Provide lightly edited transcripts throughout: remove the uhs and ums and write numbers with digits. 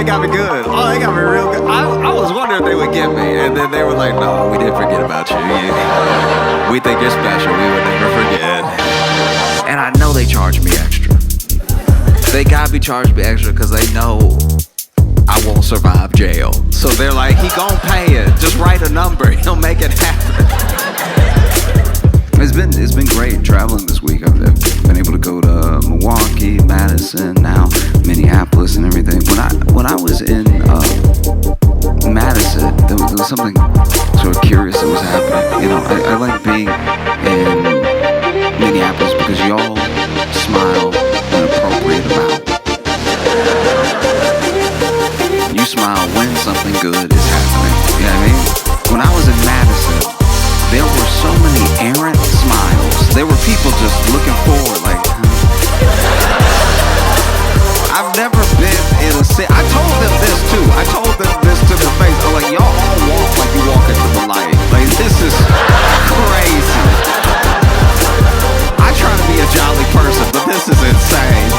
they got me good. Oh, they got me real good. I was wondering if they would get me. And then they were like, no, we didn't forget about you. We think you're special. We would never forget. And I know they charge me extra. They gotta be charging me extra because they know I won't survive jail. So they're like, he gon' pay it. Just write a number. He'll make it happen. It's been great traveling this week. I've been able to go to Milwaukee, Madison, now Minneapolis and everything. When I was in Madison, there was something sort of curious that was happening. You know, I like being in Minneapolis because y'all smile an appropriate amount. You smile when something good is happening. You know what I mean? When I was in Madison, there were so many errant smiles. There were people just looking forward like, I've never been in a city. I told them this too. I told them this to their face. I'm like, y'all all walk like you walk into the light. Like, this is crazy. I try to be a jolly person, but this is insane.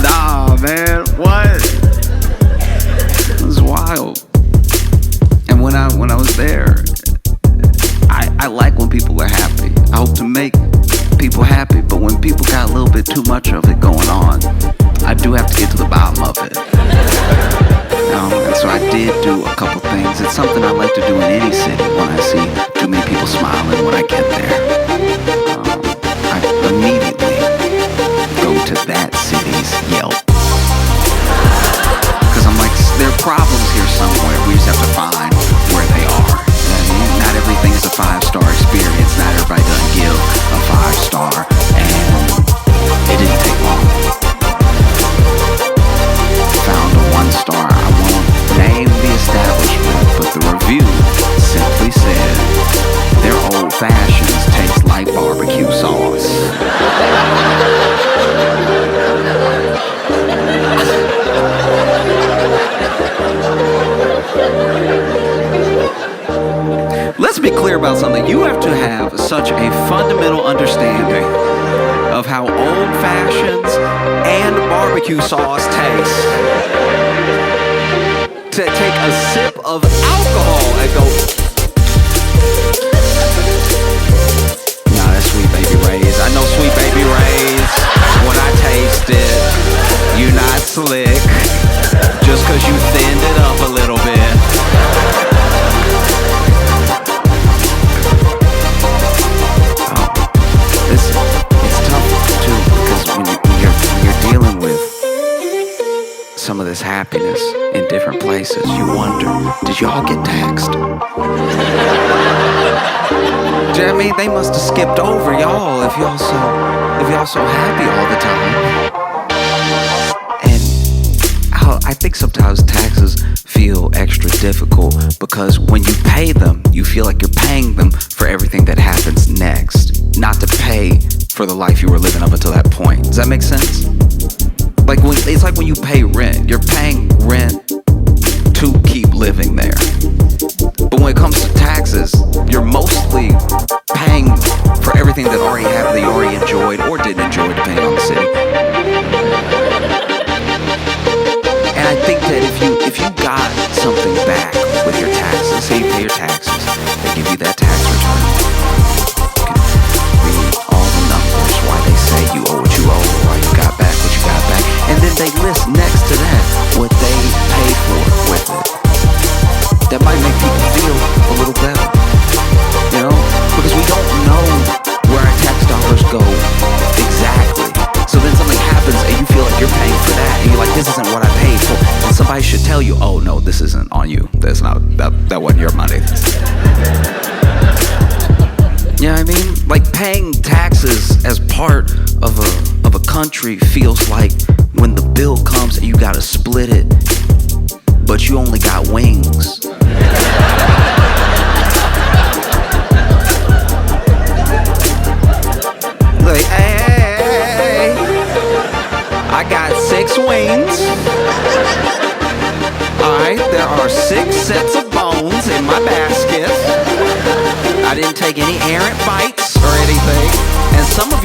Nah, man, what? It was wild. And when I was there, I like when people are happy. I hope to make people happy, but when people got a little bit too much of it going on, I do have to get to the bottom of it. And so I did do a couple things. It's something I like to do in any city when I see too many people smiling when I get there. I immediately go to that city's Yelp. Because I'm like, there are problems here somewhere. We just have to find where they are. Not everything is a 5-star experience. Not everybody doesn't give a 5-star. And it didn't take long. Found a 1-star. I won't name the establishment, but the review simply said their old fashions taste like barbecue sauce. Let's be clear about something. You have to have such a fundamental understanding of how old fashions and barbecue sauce taste to take a sip of alcohol and go, nah, that's Sweet Baby Ray's. I know Sweet Baby Ray's. When I taste it, you're not slick just because you thinned it up a little bit. It's tough too because when you're dealing with some of this happiness in different places, you wonder, did y'all get taxed? Do you know what I mean? They must have skipped over y'all if y'all so happy all the time. And I think sometimes taxes feel extra difficult because when you pay them, you feel like you're paying them for everything that happens next, not to pay for the life you were living up until that point. Does that make sense? Like it's like when you pay rent. You're paying rent to keep living there. But when it comes to taxes, you're mostly paying for everything that already happened, that you already enjoyed or didn't enjoy, depending on the city. And I think that if you got something back with your taxes, say you pay your taxes, they give you that tax return. You can read all the numbers, why they say you owe what you owe, why you got back what you got back, and then they list next to that what they pay for with it. That might make people feel a little better, you know, because we don't know where our tax dollars go exactly. So then something happens and you feel like you're paying for that, and you're like, this isn't what I paid for. And somebody should tell you, oh no, this isn't on you. That's not that wasn't your money. You know what I mean? Like paying taxes as part of a country feels like when the bill comes and you gotta split it, but you only got wings. Like, hey, I got 6 wings. Alright, there are 6 sets of bones in my basket. I didn't take any errant bites or anything. And some of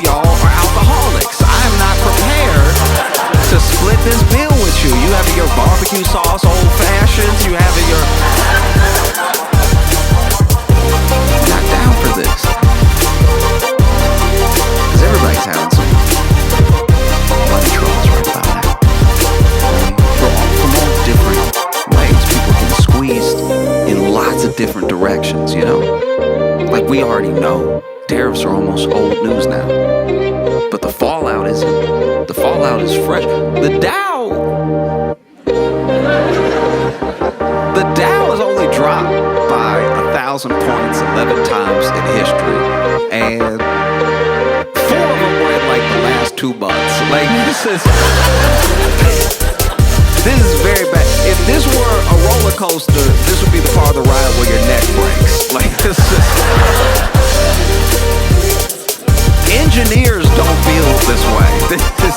we already know tariffs are almost old news now. But the fallout isn't. The fallout is fresh. The Dow has only dropped by 1,000 points 11 times in history, and 4 of them were in like the last 2 months. Like this is very bad. If this were a roller coaster, this would be the part of the ride where your neck breaks. Like this is. Engineers don't feel this way. This is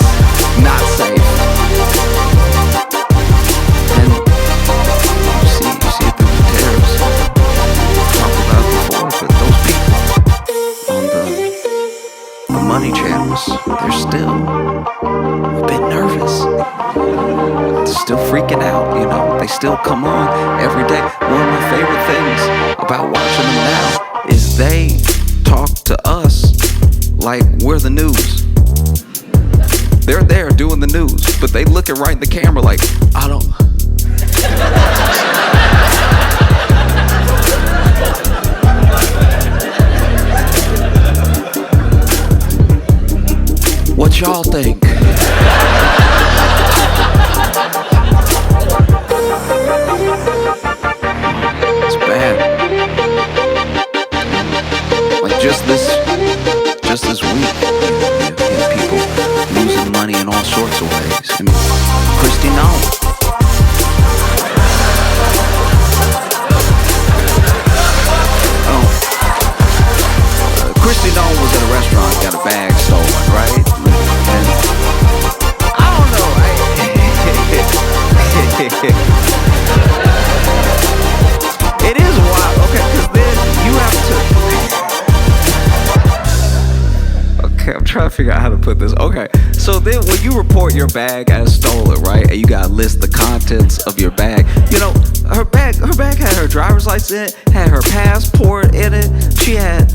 not safe. And you see it through the tariffs. Talked about before, but those people on the money channels, they're still a bit nervous. They're still freaking out, you know. They still come on every day. One of my favorite things about watching them now is they talk to us like we're the news. They're there doing the news, but they looking right in the camera like, I don't. What y'all think? It's bad. Like just this week, people losing money in all sorts of ways. I mean, Christy Nolan. Christy Nolan was in a restaurant, got a bag stolen, right? And I don't know. It is wild, okay, because then you have to. I'm trying to figure out how to put this. Okay, so then when you report your bag as stolen, right, and you gotta list the contents of your bag, you know, her bag had her driver's license in it, had her passport in it. She had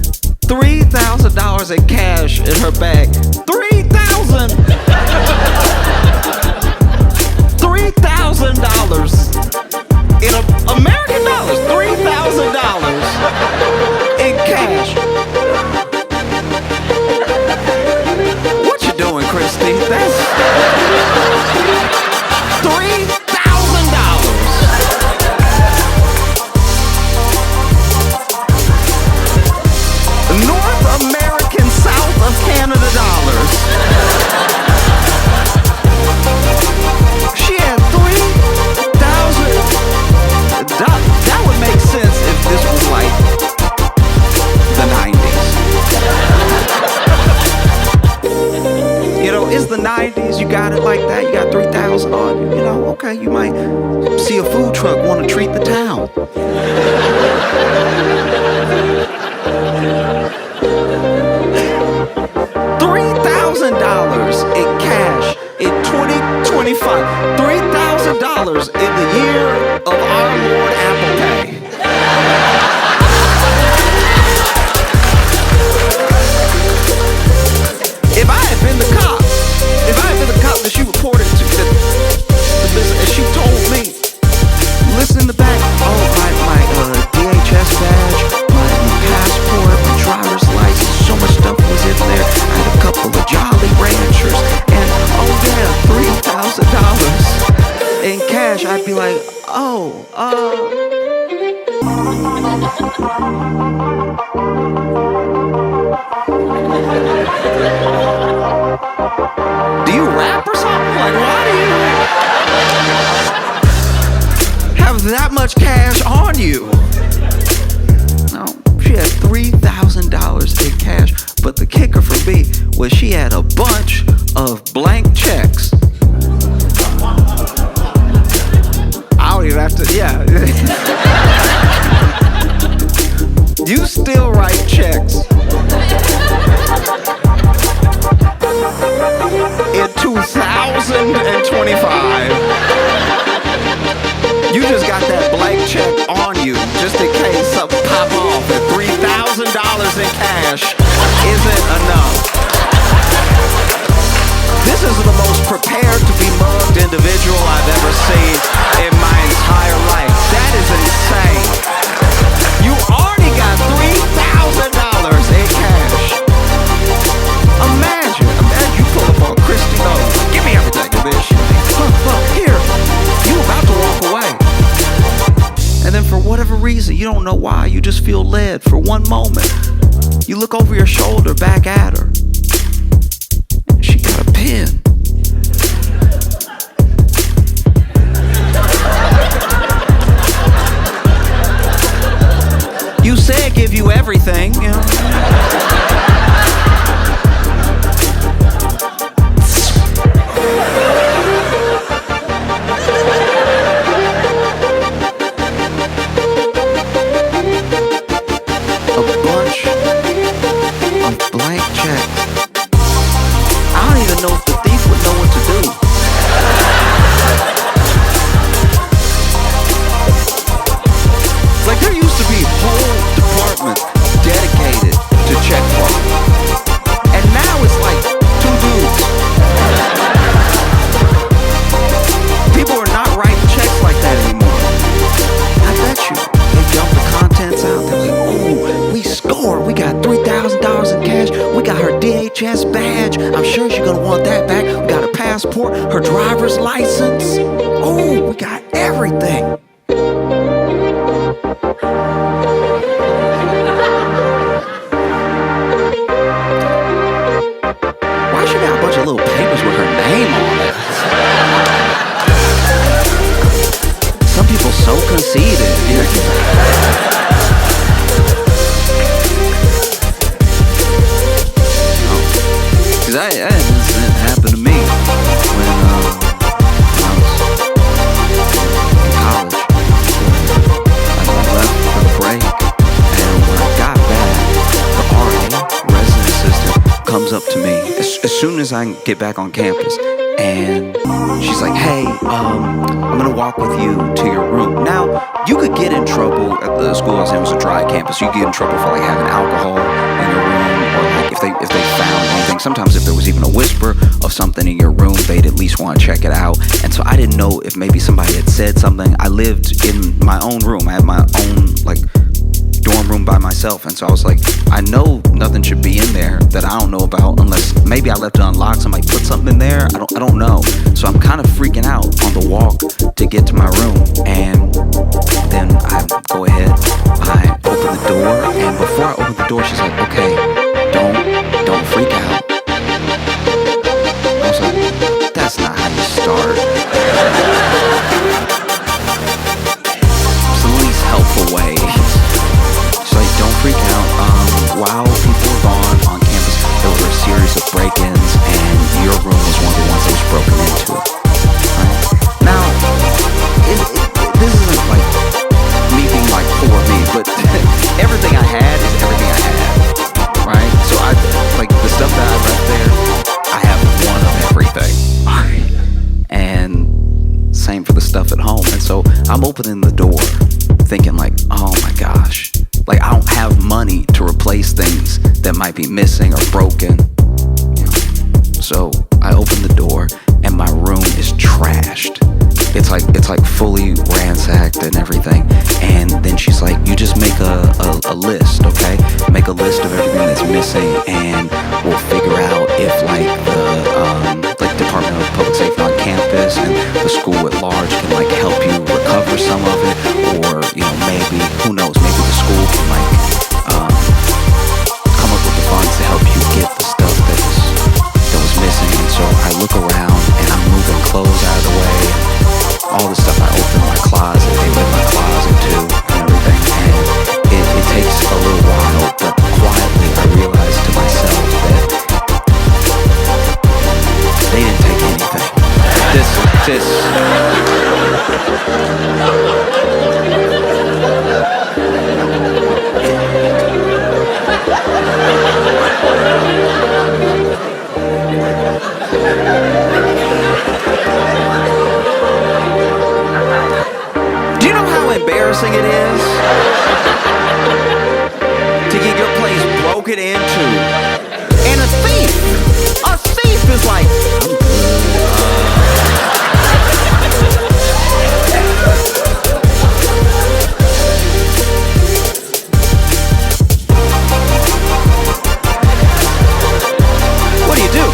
$3,000 in cash in her bag. $3,000 in American dollars. $3,000 in cash. Christy, that's $3,000. North American, South of Canada dollars. She had $3,000. That would make sense if this was like the 90s. You know, it's the 90s, you got it like that, you got 3,000 on you, you know, okay, you might see a food truck want to treat the town. $3,000 in cash in 2025. $3,000 in the year of our Lord Apple Pay. If I had been the cop that she reported to, the business, and she told me, listen in the back, oh, my DHS badge, my passport, my driver's license, so much stuff was in there. I had a couple of Jolly Ranchers, and oh yeah, $3,000 in cash. I'd be like, do you rap or something? Like, why do you have that much cash on you? No, she had $3,000 in cash, but the kicker for me was she had a bunch of blank checks. I don't even have to, yeah. You still write checks. In 2025, you just got that blank check on you, just in case something pop off, and $3,000 in cash isn't enough. This is the most prepared to be mugged individual I've ever seen in my entire life. That is insane. You already got $3,000 you don't know why. You just feel led for one moment. You look over your shoulder back at her. She got a pen. You said give you everything, you know. A bunch of blank checks. I don't even know if the thief would know what to do. Like there used to be whole departments dedicated to check fraud. And now it's like 2 dudes. People are not writing checks like that anymore. I bet you they dump the contents out. They're like, oh, we scored. We got $3,000 in cash. We got her DHS badge. I'm sure she's gonna want that back. We got her passport, her driver's license. Oh, we got everything. Why she got a bunch of little papers with her name on it? Some people so conceited. Cause that incident happened to me when I was in college. I left for the break, and when I got back, the RA, resident assistant, comes up to me as soon as I get back on campus, and she's like, hey, I'm gonna walk with you to your room. Now, you could get in trouble at the school I was in. It was a dry campus. You could get in trouble for like having alcohol in your room, or like if they found anything. Sometimes if there was even a whisper of something in your room, they'd at least want to check it out. And so I didn't know if maybe somebody had said something. I lived in my own room. I had my own like dorm room by myself, and so I was like, I know nothing should be in there that I don't know about, unless maybe I left it unlocked. Somebody put something in there. I don't know. So I'm kind of freaking out on the walk to get to my room, and then I go ahead, I open the door, and before I open the door, she's like, okay, don't freak out. I was like, that's not how you start. It's the least helpful way. Don't freak out. While people were gone on campus, there were a series of break-ins, and your room was one of the ones that was broken into. Right? Now, this isn't like me being like poor me, but everything I had is everything I had. Right? So I like the stuff that I left there. I have one of everything. And same for the stuff at home. And so I'm opening the door, thinking like, oh my gosh. Like, I don't have money to replace things that might be missing or broken. You know? So I open the door, and my room is trashed. It's like fully ransacked and everything. And then she's like, you just make a list, okay? Make a list of everything that's missing, and we'll figure out if like the Department of Public Safety on campus and the school at large can like help you recover some of it, or you know, maybe, who knows, maybe the school can like come up with the funds to help you get the stuff that was missing. And so I look around, and I'm moving clothes out of the way, all the stuff. I open my closet, they were in my closet too, and everything. And it takes a little while, but quietly I realize to myself that they didn't take anything. This Do you know how embarrassing it is to get your place broken into? And a thief is like, I'm good. What do you do?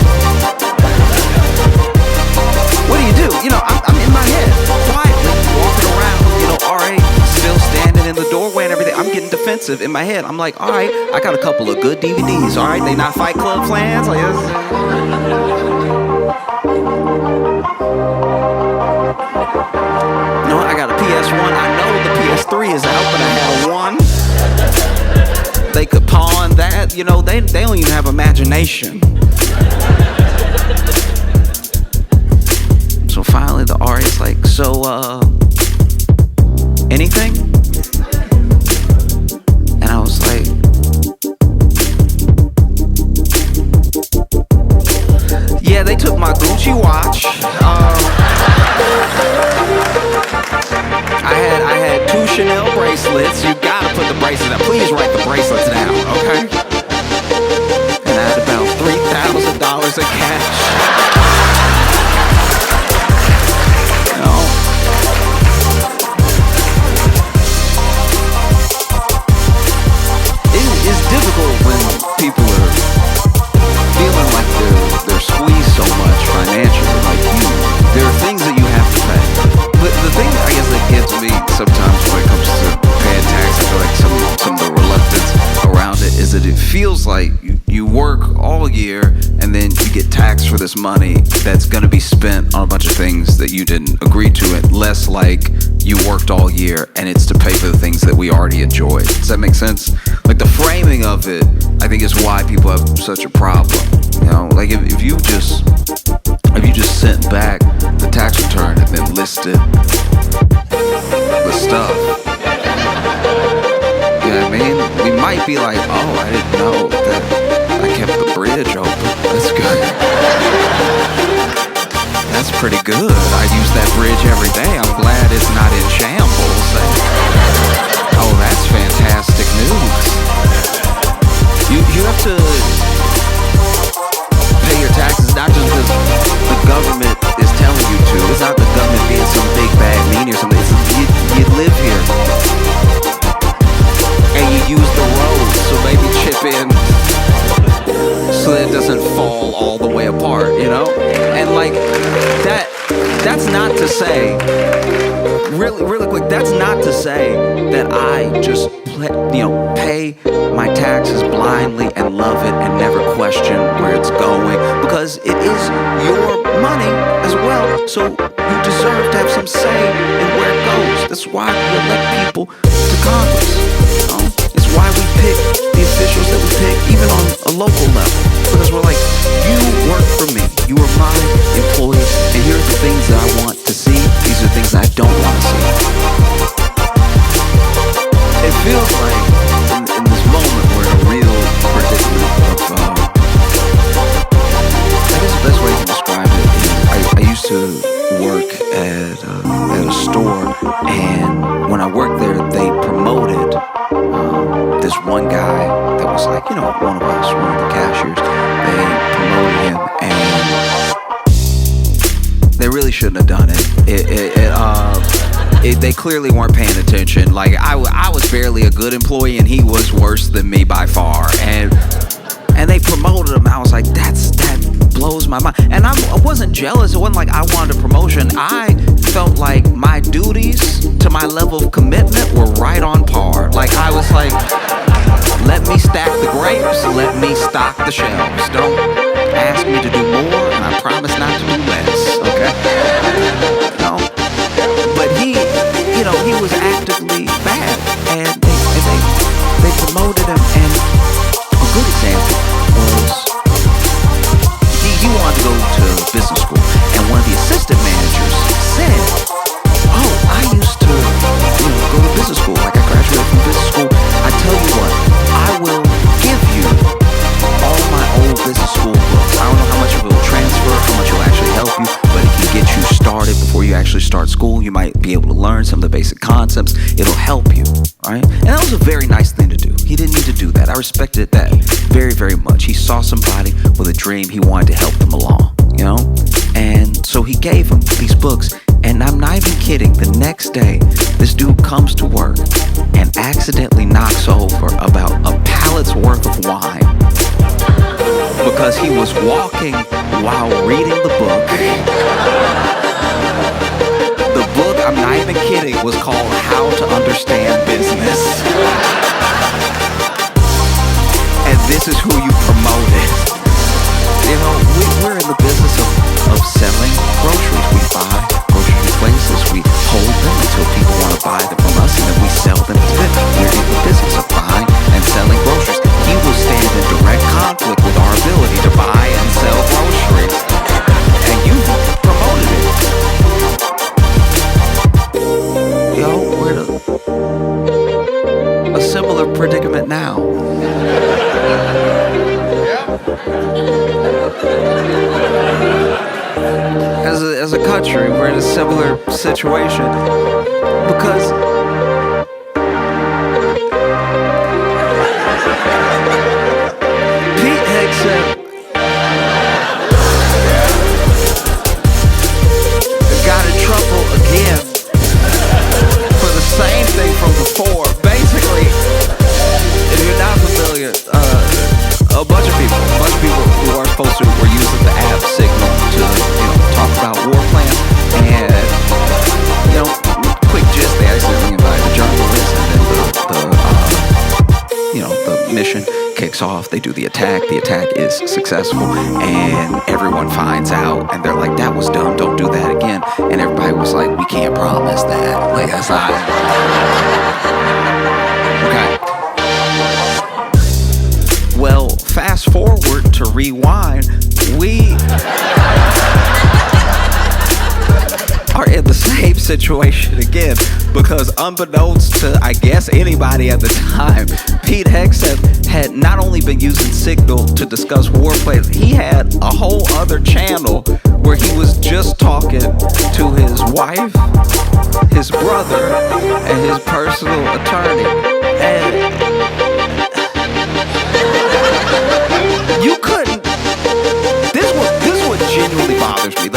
What do you do? You know, I'm in my head, quietly walking around, you know, RA still standing in the doorway and everything. expensive in my head. I'm like, all right, I got a couple of good DVDs. All right, they not Fight Club fans. Like, no, I got a PS1. I know the PS3 is out, but I had a 1. They could pawn that. You know, they don't even have imagination. So finally the RA is like, so, anything? And I was like, yeah, they took my Gucci watch. I had 2 Chanel bracelets. You gotta put the bracelets down. Please write the bracelets down, okay? And I had about $3,000 of cash. You know? It's difficult when people are feeling like they're squeezed so much financially. Like there are things that you have to pay. But the thing I guess that gets me sometimes when it comes to paying tax, I feel like some of the reluctance around it is that it feels like you work all year and then you get taxed for this money that's going to be spent on a bunch of things that you didn't agree to, it less like you worked all year and it's to pay for the things that we already enjoyed. Does that make sense? Like the framing of it, I think, is why people have such a problem. You know, like if you just sent back the tax return and then listed the stuff, you know what I mean? We might be like, oh, I didn't know that I kept the bridge open. That's good. That's pretty good. I use that bridge every day. I'm glad it's not in shambles. Oh, that's fantastic news. You have to pay your taxes not just because the government is telling you to. It's not the government being some big bad meanie or something. It's you live here and you use the roads, so maybe chip in so that it doesn't fall all the way apart, you know? And like that's not to say, really quick, that's not to say that I just pay my taxes blindly and love it and never question where it's going, because it is your money as well, so you deserve to have some say in where it goes. That's why we elect people to Congress. You know? It's why we pick the officials that we pick, even on a local level, because we're like, you work for me, you are my employee, and here are the things that I want to see, these are the things I don't want to see. It feels like in this moment we're in a real predicament of, I guess the best way to describe it is I used to work at a store, and when I worked there, they promoted this one guy that was like, one of us, one of the cashiers. They promoted him, and they really shouldn't have done it. They clearly weren't paying attention. Like I was barely a good employee, and he was worse than me by far. And they promoted him. I was like, that blows my mind. And I wasn't jealous. It wasn't like I wanted a promotion. I felt like my duties to my level of commitment were right on par. Like I was like, let me stack the grapes, let me stock the shelves. Don't ask me to do more, and I promise not to do less. Okay? No. But he was actively bad, and they promoted him. And a good example was he wanted to go to business school, and one of the assistant managers said, "Oh, I used to, go to business school. Like I graduated from business school. I tell you what, I will give you all my old business school books. I don't know how much it will transfer, how much it will actually help you, but it can get you started before you actually start school. You might be able to learn some of the basic concepts. It'll help you, right?" And that was a very nice thing to do. He didn't need to do that. I respected that very, very much. He saw somebody with a dream. He wanted to help them along, And so he gave him these books. And I'm not even kidding. The next day, this dude comes to work and accidentally knocks over about a pallet's worth of wine because he was walking while reading the book. The book, I'm not even kidding, was called How to Understand Business. And this is who you promoted. You know, we're in the business of selling groceries. We buy grocery places, we hold them until people want to buy them from us, and then we sell them to them. We're in the business of buying and selling groceries. He will stand in direct conflict with our ability to buy and sell groceries. And you promoted it. Yo, we're in a similar predicament now. As a country, we're in a similar situation because Pete Hegseth got in trouble again for the same thing from before. Basically, if you're not familiar, a bunch of people who are supposed to were using the app Signal to, talk about war plans, and, quick gist, they accidentally invited a journalist, and then the mission kicks off. They do the attack is successful, and everyone finds out, and they're like, that was dumb, don't do that again. And everybody was like, we can't promise that. Like, that's not okay. Well, fast forward to rewind, we are in the same situation again, because unbeknownst to, I guess, anybody at the time, Pete Hegseth had not only been using Signal to discuss war plans, he had a whole other channel where he was just talking to his wife, his brother, and his personal attorney. And you couldn't. This is what genuinely bothers me.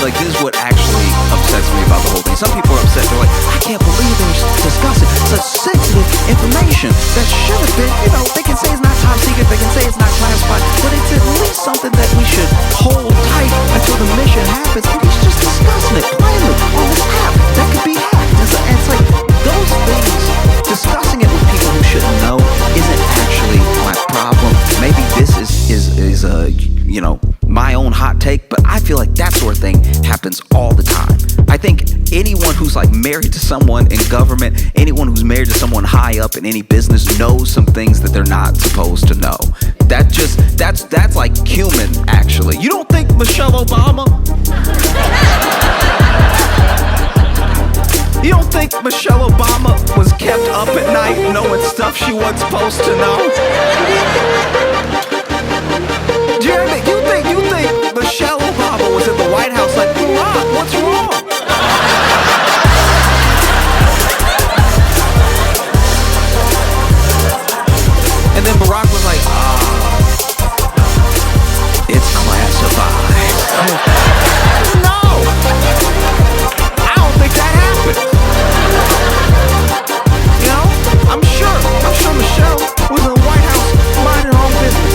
Like this is what actually upsets me about the whole thing. Some people are upset. They're like, I can't believe they're discussing such sensitive information that should have been. They can say it's not top secret. They can say it's not classified, but it's at least something that we should hold tight until the mission happens. And he's just discussing it plainly on this app that could be hacked. And it's like those things. Discussing it with people who shouldn't know isn't actually my problem. Maybe this is my own hot take, but I feel like that sort of thing happens all the time. I think anyone who's like married to someone in government, anyone who's married to someone high up in any business knows some things that they're not supposed to know. That's like human, actually. You don't think Michelle Obama? You don't think Michelle Obama was kept up at night knowing stuff she wasn't supposed to know? Jeremy, you think Michelle Obama was in the White House like, Barack, what's wrong? And then Barack was like, it's classified. No! I don't think that happened. I'm sure Michelle was in the White House minding her own business.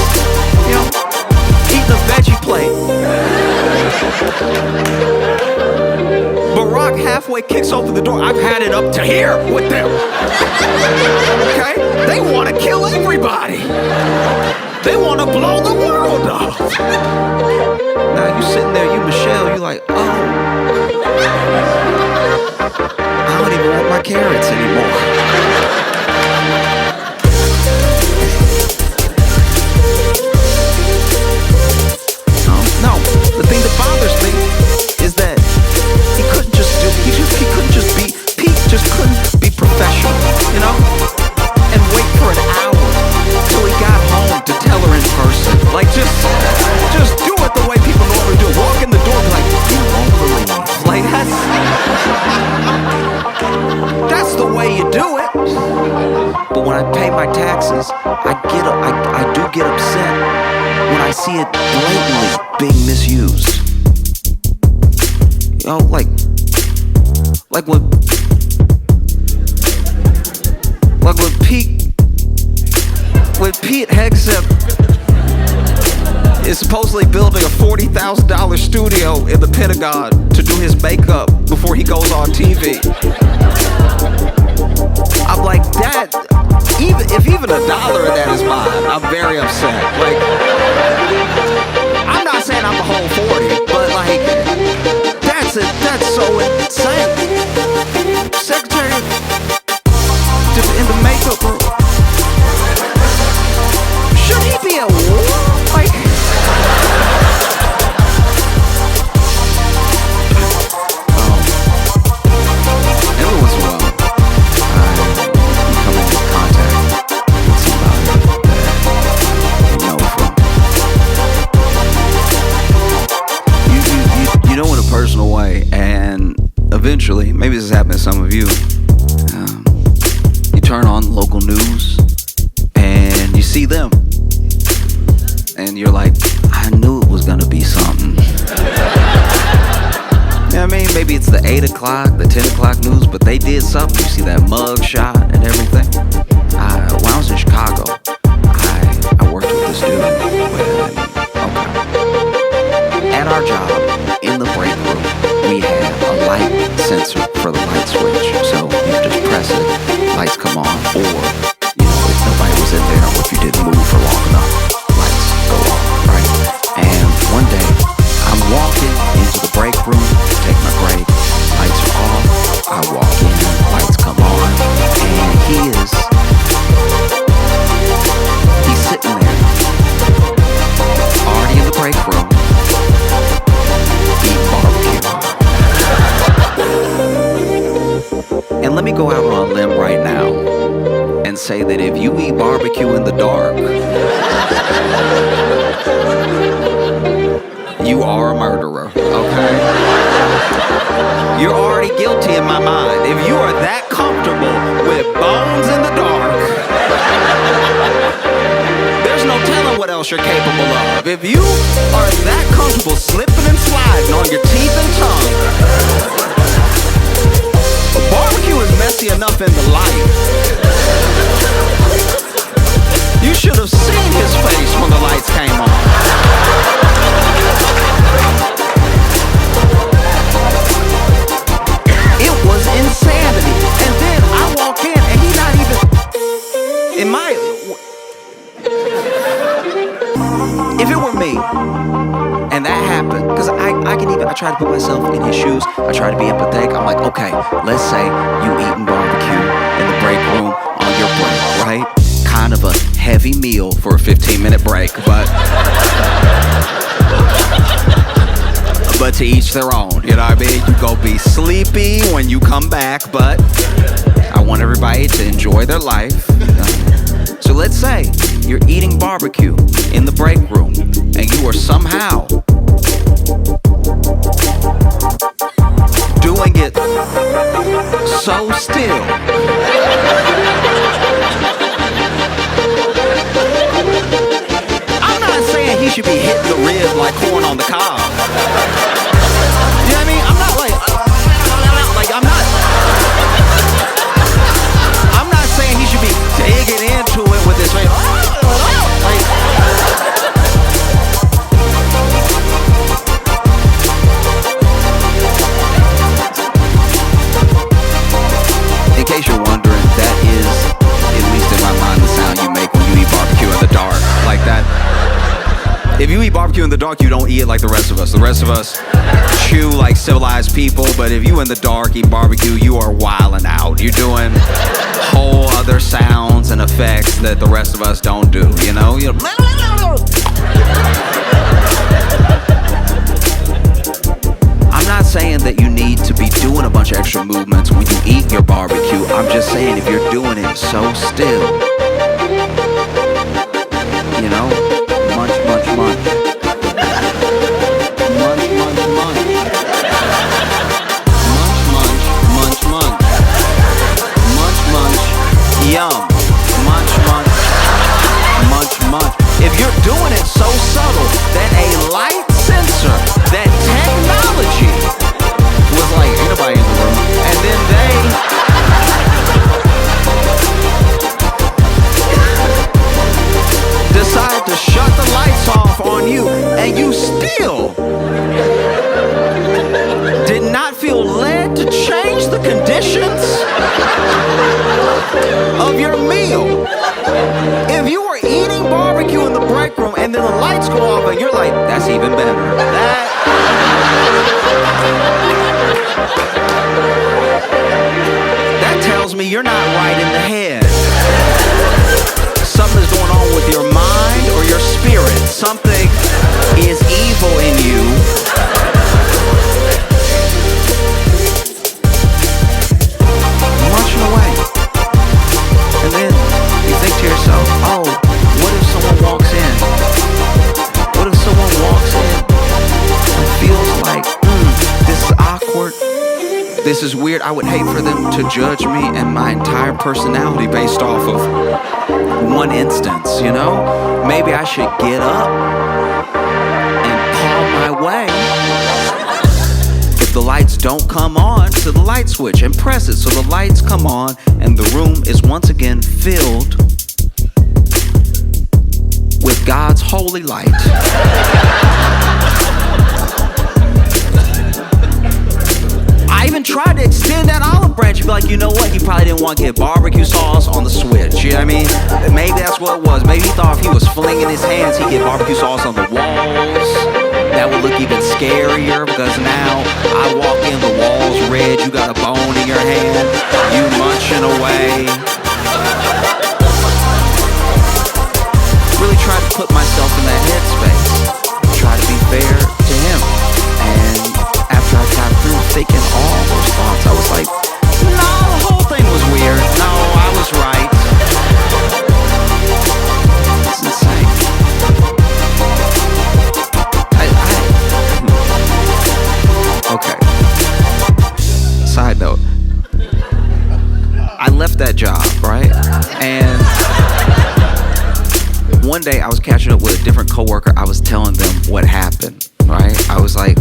Eating a veggie plate. Barack halfway kicks open the door. I've had it up to here with them. Okay? They want to kill everybody. They want to blow the world up. Now you sitting there, you Michelle, you like, oh, I don't even want my carrots anymore. No, the thing that bothers me is that he couldn't just be, Pete just couldn't be professional, and wait for an hour till he got home to tell her in person. Like, just do it the way people normally do. Walk in the door and be like, you won't believe. Like, that's the way you do it. But when I pay my taxes, I do get upset when I see it blatantly being misused. Like when Pete Hegseth is supposedly building a $40,000 studio in the Pentagon to do his makeup before he goes on TV. I'm like, that, even $1 of that is mine, I'm very upset. Like, I'm not saying I'm a whole 40, but like, that's so insane. Secretary in the makeup room. Should he be at war? Like, every once in a while, I come into contact with somebody that you know from. You know, in a personal way, and eventually, maybe this has happened to some of you. You turn on the local news, and you see them. And you're like, I knew it was gonna be something. You know what I mean? Maybe it's the 8 o'clock, the 10 o'clock news, but they did something. You see that mug shot and everything. When I was in Chicago, I worked with this dude. At our job, in the break room, we had a light sensor for the light switch. So you just press it, lights come on, or, you know, if nobody was in there, or if you didn't move for long enough, lights go on, right? And one day, I'm walking into the break room, take my break, lights are off, I walk in, lights come on, and he's sitting there, already in the break room, eating barbecue. And let me go out on a limb right now and say that if you eat barbecue in the dark, you are a murderer, okay? You're already guilty in my mind. If you are that comfortable with bones in the dark, there's no telling what else you're capable of. If you are that comfortable slipping and sliding on your teeth and tongue, barbecue is messy enough in the light. You should have seen his face when the lights came on. It was insanity. And then I walk in and he's not even in my... If it were me and that happened, because I try to put myself in his shoes, I try to be empathetic. I'm like, okay, let's say you eating barbecue in the break room on your break, right? Kind of a heavy meal for a 15-minute break, but to each their own, you know what I mean? You go be sleepy when you come back, but I want everybody to enjoy their life. So let's say you're eating barbecue in the break room and you are somehow doing it so still. I'm not saying he should be hitting the rib like corn on the cob. You know what I mean? I'm not saying he should be digging into it with his face. In case you're wondering, that is, at least in my mind, the sound you make when you eat barbecue in the dark, like that. If you eat barbecue in the dark, you don't eat it like the rest of us. The rest of us chew like civilized people, but if you in the dark eat barbecue, you are wilding out. You're doing whole other sounds and effects that the rest of us don't do, you know? I'm not saying that you need to be doing a bunch of extra movements when you eat your barbecue. I'm just saying if you're doing it so still, you know? Munch, munch, munch. Munch, munch, munch. Munch, munch, munch, munch. Munch, munch, yum. Munch, munch, munch, munch. If you're doing it so subtle that a light sensor, that technology was like, ain't nobody in the room, and then they decide to shut the lights off on you, and you still did not feel led to change the conditions of your meal. go off and you're like, that's even better. That tells me you're not right in the head. Something's going on with your mind or your spirit. Something is evil in you. Marching away. And then you think to yourself, oh, what if someone walks in? What if someone walks in and feels like, this is awkward, this is weird. I would hate for them to judge me and my entire personality based off of one instance, you know? Maybe I should get up and paw my way. If the lights don't come on, to the light switch and press it so the lights come on and the room is once again filled with God's holy light. I even tried to extend that olive branch and be like, you know what? He probably didn't want to get barbecue sauce on the switch. You know what I mean? Maybe that's what it was. Maybe he thought if he was flinging his hands, he'd get barbecue sauce on the walls. That would look even scarier because now I walk in, the walls red, you got a bone in your hand, you munching away. Really tried to put myself in that headspace. Try to be fair to him. And after I got through thinking all those thoughts, I was like, no, the whole thing was weird. No, I was right. It's insane. Okay. Side note. I left that job, right? And one day I was catching up with a different coworker. I was telling them what happened, right? I was like,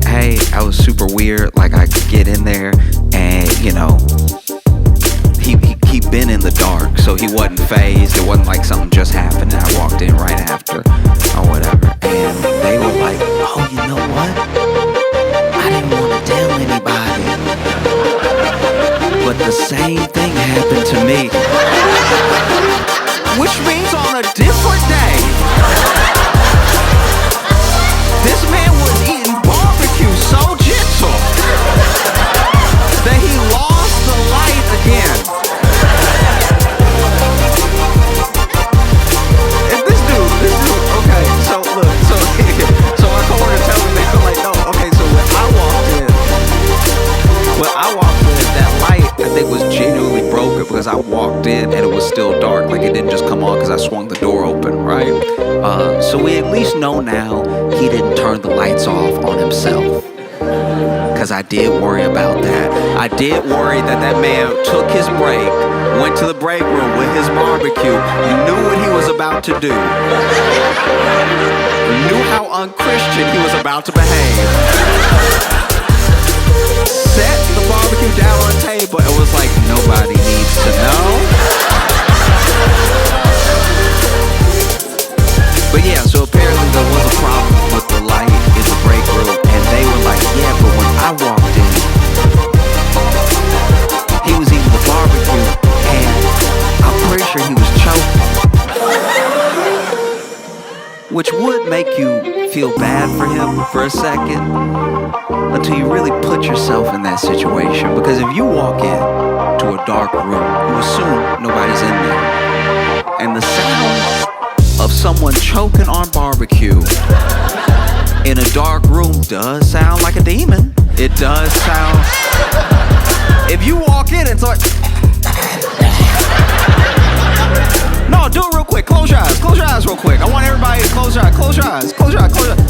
hey, I was super weird. Like I could get in there and, you know, he'd been in the dark, so he wasn't phased. It wasn't like something just happened and I walked in right after or whatever. And they were like, oh, you know what? I didn't want to tell anybody. But the same thing happened to me. Which means on a different day, this man was eating barbecue so gentle that he lost the light again. And this dude, okay, so look, so our coworker tells me, they're like, no, okay, so when I walked in, that light, I think was genuinely broken because I walked in and it was still dark. Like it didn't just come on because I swung the door open, right? So we at least know now he didn't turn the lights off on himself. Because I did worry about that. I did worry that that man took his break, went to the break room with his barbecue, knew what he was about to do, knew how unchristian he was about to behave, set the barbecue down on the table and was like, nobody needs to know. But yeah, so apparently there was a problem with the light in the break room, and they were like, yeah, but when I walked in, he was eating the barbecue, and I'm pretty sure he was choking. Which would make you feel bad for him for a second, until you really put yourself in that situation. Because if you walk in to a dark room, you assume nobody's in there, and the sound of someone choking on barbecue in a dark room does sound like a demon. It does sound. If you walk in and start, no, do it real quick. Close your eyes. Close your eyes real quick. I want everybody to close your eyes. Close your eyes. Close your eyes. Close your eyes.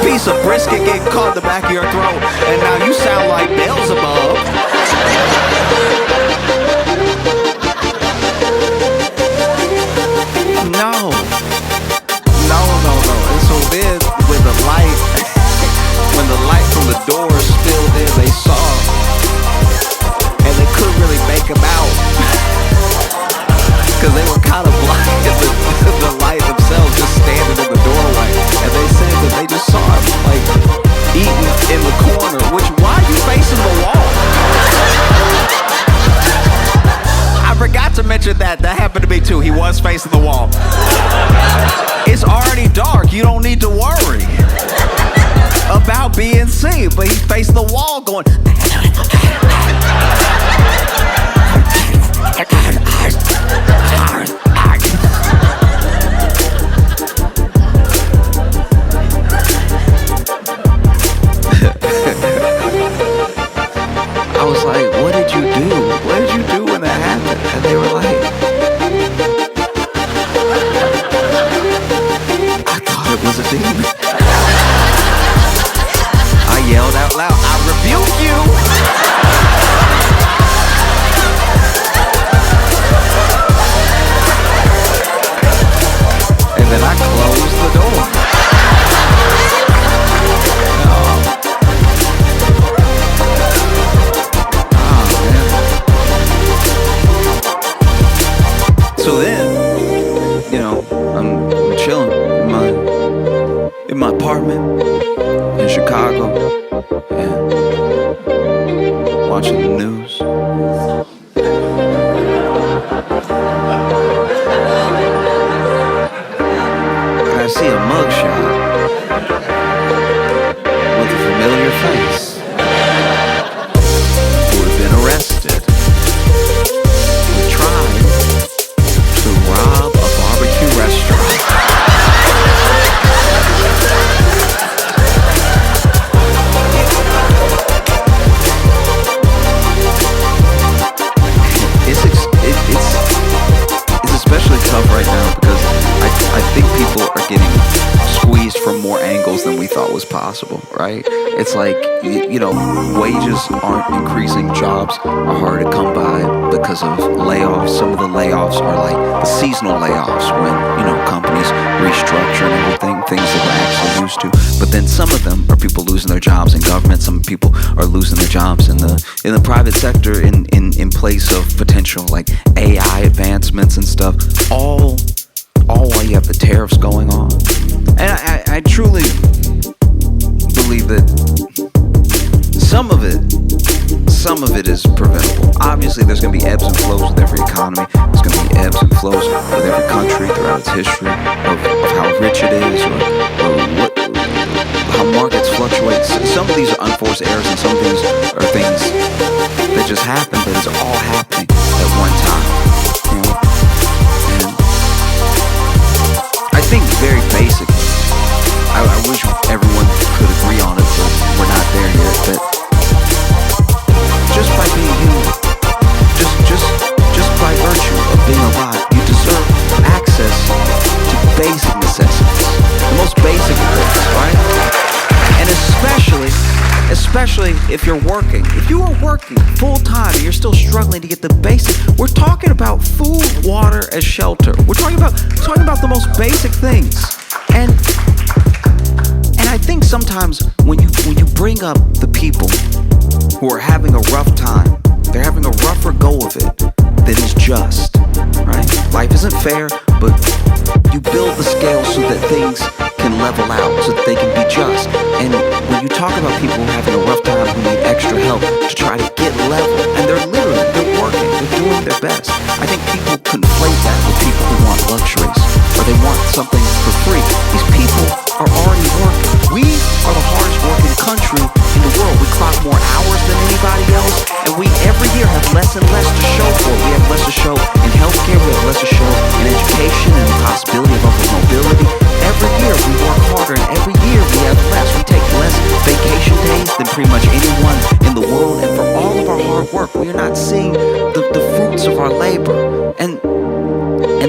Piece of brisket getting caught in the back of your throat, and now you sound like Beelzebub. No. And so then, when the light from the door spilled in, they saw, and they couldn't really make him out because they were kind of blinded. The light themselves just standing in the doorway, and they said that they just saw him like eating in the corner. Which, why are you facing the wall? forgot to mention that. That happened to me too. He was facing the wall. It's already dark. You don't need to worry about being seen. But he faced the wall going. I was like, what did you do? What did you do when that happened? And they were like, I thought it was a demon. I yelled out loud, I rebuke you. And then I closed the door. So then, you know, I'm chilling in my apartment in Chicago and watching the news. And I see a mugshot with a familiar face who would have been arrested. We tried to rob a barbecue restaurant. It's especially tough right now because I think people are getting squeezed from more angles than we thought was possible, right? It's like, you know, wages aren't increasing, jobs are hard to come by because of layoffs. Some of the layoffs are like the seasonal layoffs when, you know, companies restructure and everything, things that we're actually used to. But then some of them are people losing their jobs in government. Some people are losing their jobs in the private sector in place of potential like AI advancements and stuff. All while you have the tariffs going on. And I truly believe that some of it is preventable. Obviously, there's going to be ebbs and flows with every economy. There's going to be ebbs and flows with every country throughout its history of how rich it is or how markets fluctuate. Some of these are unforced errors and some of these are things that just happen, but it's all happening at one time. You know? And I think very basic. I wish everyone could agree on it, but we're not there yet. That just by being human, just by virtue of being alive, you deserve access to basic necessities, the most basic of things, right? And especially if you're working. If you are working full time and you're still struggling to get the basic, we're talking about food, water, and shelter. We're talking about the most basic things. And I think sometimes when you bring up the people who are having a rough time, they're having a rougher go of it than is just, right? Life isn't fair, but you build the scale so that things can level out, so that they can be just. And when you talk about people who are having a rough time, who need extra help to try to get level, and they're working, they're doing their best. I think people conflate that with people who want luxuries, or they want something for free. These people are already working. We are the hardest working country in the world. We clock more hours than anybody else, and we every year have less and less to show for it. We have less to show in healthcare, we have less to show in education and the possibility of upward mobility. Every year we work harder, and every year we have less. We take less vacation days than pretty much anyone in the world, and for all of our hard work, we are not seeing the fruits of our labor. And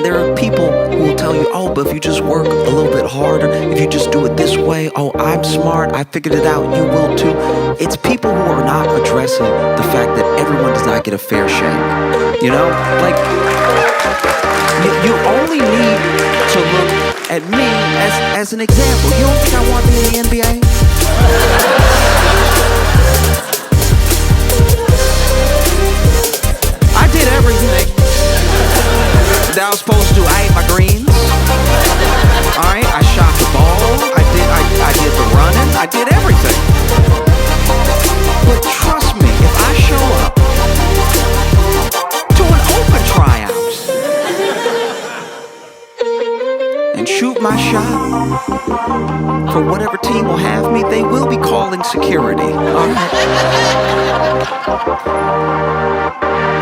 there are people who will tell you, oh, but if you just work a little bit harder, if you just do it this way, oh, I'm smart, I figured it out, you will too. It's people who are not addressing the fact that everyone does not get a fair shake. You know, like, you only need to look at me as an example. You don't think I want to be in the NBA? I did everything that I was supposed to do. I ate my greens. Alright, I shot the ball. I did the running. I did everything. But trust me, if I show up to an open trial, my shot for whatever team will have me, they will be calling security. All right?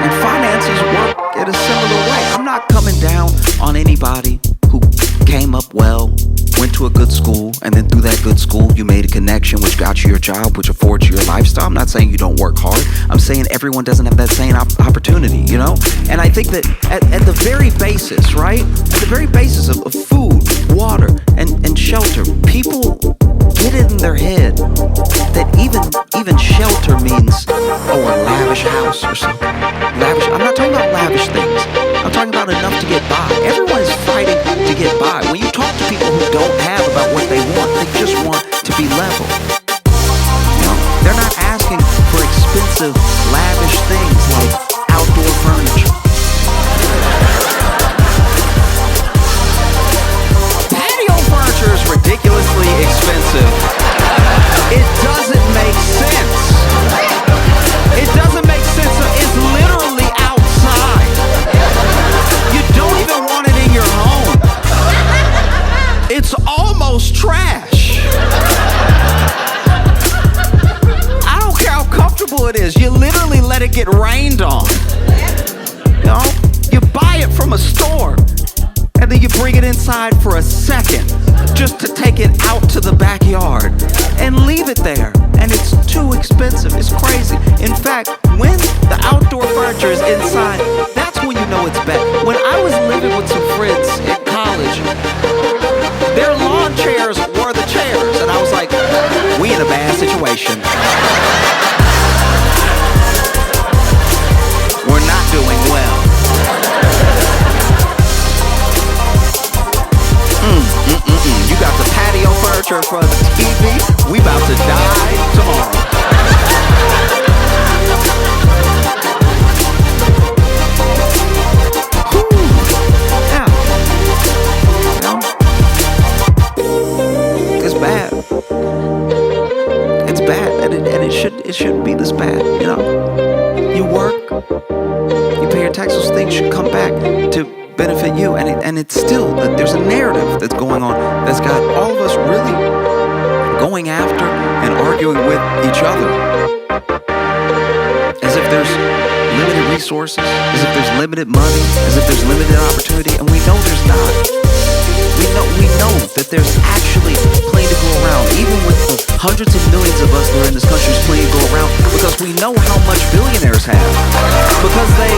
And finances work in a similar way. I'm not coming down on anybody who came up well, went to a good school, and then through that good school you made a connection which got you your job, which affords you your lifestyle. I'm not saying you don't work hard. I'm saying everyone doesn't have that same opportunity, you know? And I think that at the very basis, right? At the very basis of food, water, and shelter, people get it in their head that even shelter means, oh, a lavish house or something. Lavish. I'm not talking about lavish things. I'm talking about enough to get by. Everyone is fighting to get by. When you talk to people who don't have about what they want, they just want to be level. You know, they're not asking for expensive, lavish things like outdoor furniture. Patio furniture is ridiculously expensive. It doesn't make sense. It doesn't make sense. It's literally outside. You don't even want it in your home. It's almost trash. I don't care how comfortable it is. You literally let it get rained on. You know, you buy it from a store and then you bring it inside for a second just to take it out to the backyard and leave it there. And it's too expensive. It's crazy. In fact, when the outdoor furniture is inside, that's when you know it's bad. When I was living with some friends in college, their lawn chairs were the chairs. And I was like, we in a bad situation. We're not doing well. You got the patio furniture in front of the TV. We about to die tomorrow. Yeah. You know? It's bad. It's bad, and it shouldn't be this bad. You know, you work, you pay your taxes. Things should come back to benefit you, and it's still, there's a narrative that's going on that's got all of us really going after and arguing with each other as if there's limited resources, as if there's limited money, as if there's limited opportunity, and we know there's not. We know that there's actually plenty to go around, even with the hundreds of millions of us that are in this country. There's plenty to go around because we know how much billionaires have, because they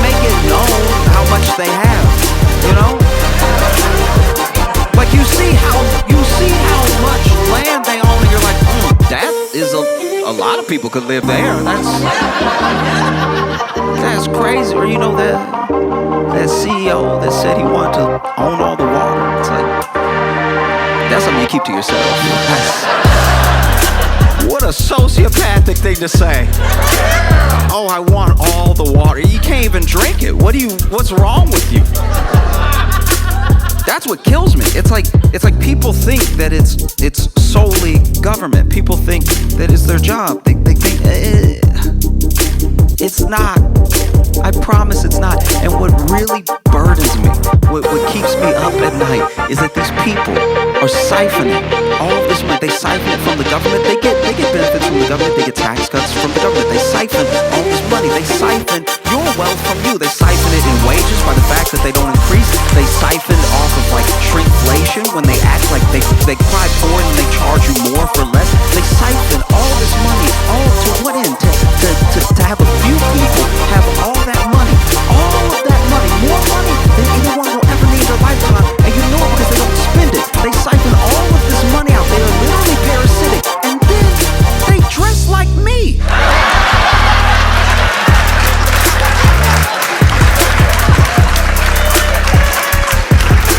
make it known how much they have, you know? Like you see how much land they own, and you're like, that is a lot of people could live there. That's crazy. Or you know that CEO that said he wanted to own all the water. It's like, that's something you keep to yourself. What a sociopathic thing to say. Oh, I want all the water. You can't even drink it. What's wrong with you? That's what kills me. It's like people think that it's solely government. People think that it's their job. They think it's not. I promise it's not. And what really burdens me, what keeps me up at night, is that these people are siphoning all of this money. They siphon it from the government. They get benefits from the government. They get tax cuts from the government. They siphon all this money. They siphon your wealth from you. They siphon it in wages by the fact that they don't increase. They siphon off of like shrinkflation when they act like they cry for it and they charge you more for less. They siphon all this money, all to what end? To have a few people have all that money, more money than anyone will ever need in their lifetime, and you know it because they don't spend it. They siphon all of this money out. They are literally parasitic, and then they dress like me.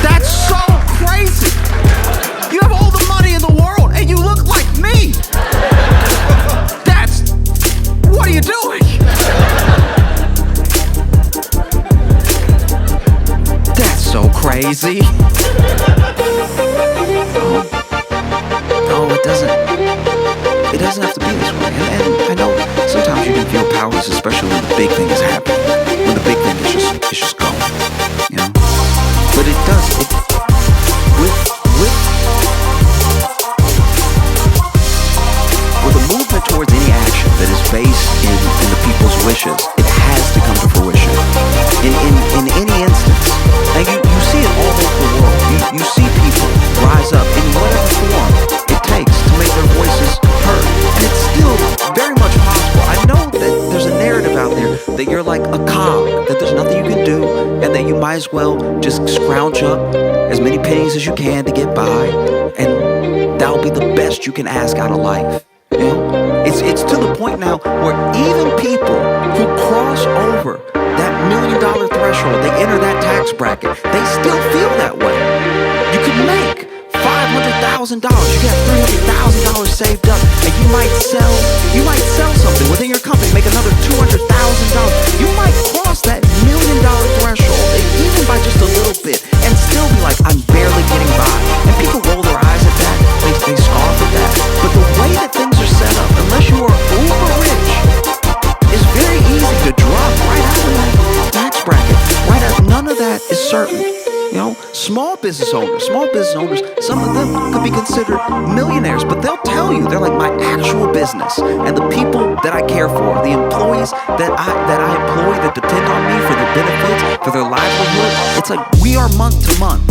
That's so crazy. You have all the money in the world, and you look like me. What are you doing? That's so crazy. No, it doesn't have to be this way. And I know sometimes you can feel powerless, especially when the big thing is happening. When the big thing is just going, you know? But it like a cog, that there's nothing you can do, and that you might as well just scrounge up as many pennies as you can to get by, and that'll be the best you can ask out of life. You know, it's to the point now where even people who cross over that $1 million threshold, they enter that tax bracket, they still feel that way. You can make $500,000, you can have $300,000 saved up, and you might sell something within your company, make another $200,000. You might cross that $1 million threshold, even by just a little bit, and still be like, I'm barely getting by. And people roll their eyes at that, they scoff at that. But the way that things are set up, unless you are uber rich, it's very easy to drop right out of that tax bracket. Right out, none of that is certain. You know, small business owners, some of them could be considered millionaires, but they'll tell you, they're like, my actual business and the people that I care for, the employees that I employ that depend on me for their benefits, for their livelihood, it's like we are month to month,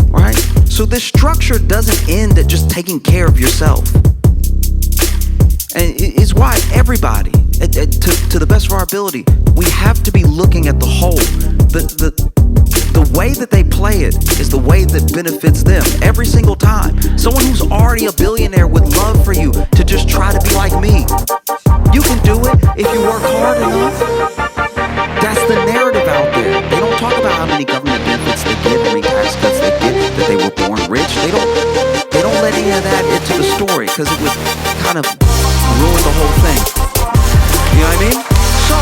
right? So this structure doesn't end at just taking care of yourself. And it's why everybody, to the best of our ability, we have to be looking at the whole. The way that they play it is the way that benefits them every single time. Someone who's already a billionaire would love for you to just try to be like me. You can do it if you work hard enough. That's the narrative out there. They don't talk about how many government benefits they get, how many tax cuts they get, that they were born rich. They don't let any of that into the story, because it would kind of ruin the whole thing. You know what I mean? So,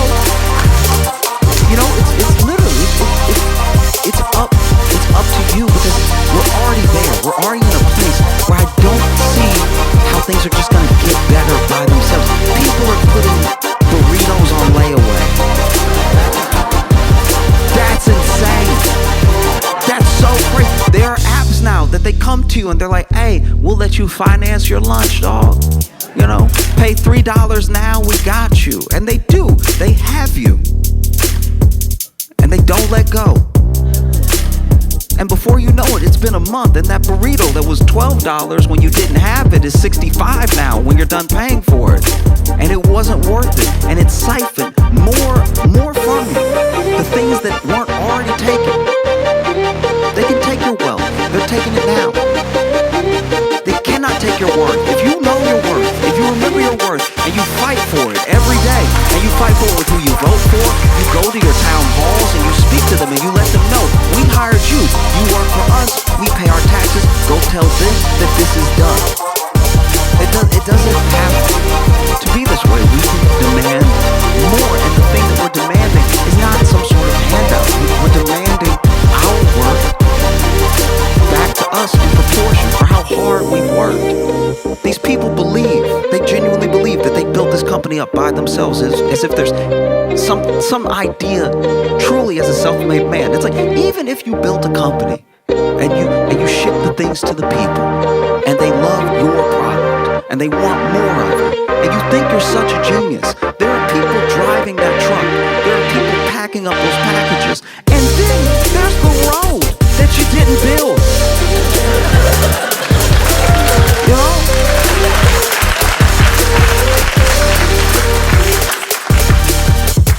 you know, it's literally, it's up to you, because we're already there. We're already in a place where I don't see how things are just gonna get better by themselves. People are putting burritos on layaway. That's insane. That's so crazy. There are apps now that they come to you and they're like, hey, we'll let you finance your lunch, dog. You know, pay $3 now, we got you. And they do. They have you. And they don't let go. And before you know it, it's been a month, and that burrito that was $12 when you didn't have it is $65 now when you're done paying for it. And it wasn't worth it. And it's siphoned more from you. The things that weren't already taken. They can take your wealth. They're taking it now. They cannot take your worth. If you know your worth, if you remember your worth, and you fight for it every day, and you fight for it with who you vote for, you go to your town halls and you speak to them and you let them know, we hired you, you work for us, we pay our taxes, go tell them that this is done. It doesn't have to be this way. We can demand more, and the thing that we're demanding is not some sort of handout. We're demanding our worth back to us in proportion for how hard we've worked. These people believe, they genuinely believe that they built this company up by themselves, as if there's some idea truly as a self-made man. It's like, even if you built a company and you ship the things to the people and they love your product and they want more of it, and you think you're such a genius, there are people driving that truck, there are people packing up those packages, and then there's the road that you didn't build. You know?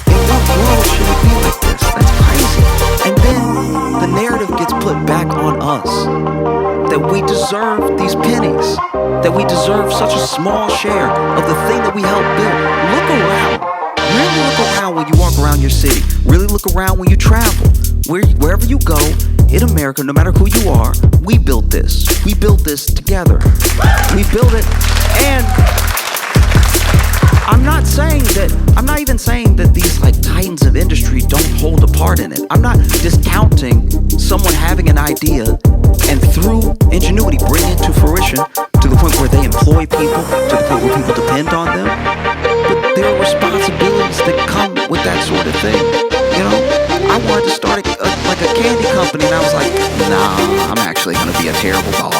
In what world should it be like this? That's crazy. And then the narrative gets put back on us, that we deserve these pennies, that we deserve such a small share of the thing that we helped build. Look around. Really look around when you walk around your city. Really look around when you travel. Wherever you go in America, no matter who you are, we built this. We built this together. We built it, and I'm not even saying that these like titans of industry don't hold a part in it. I'm not discounting someone having an idea and through ingenuity bring it to fruition to the point where they employ people, to the point where people depend on them. But there are responsibilities that come with that sort of thing. You know, I wanted to start like a candy company, and I was like, nah, I'm actually gonna be a terrible boss.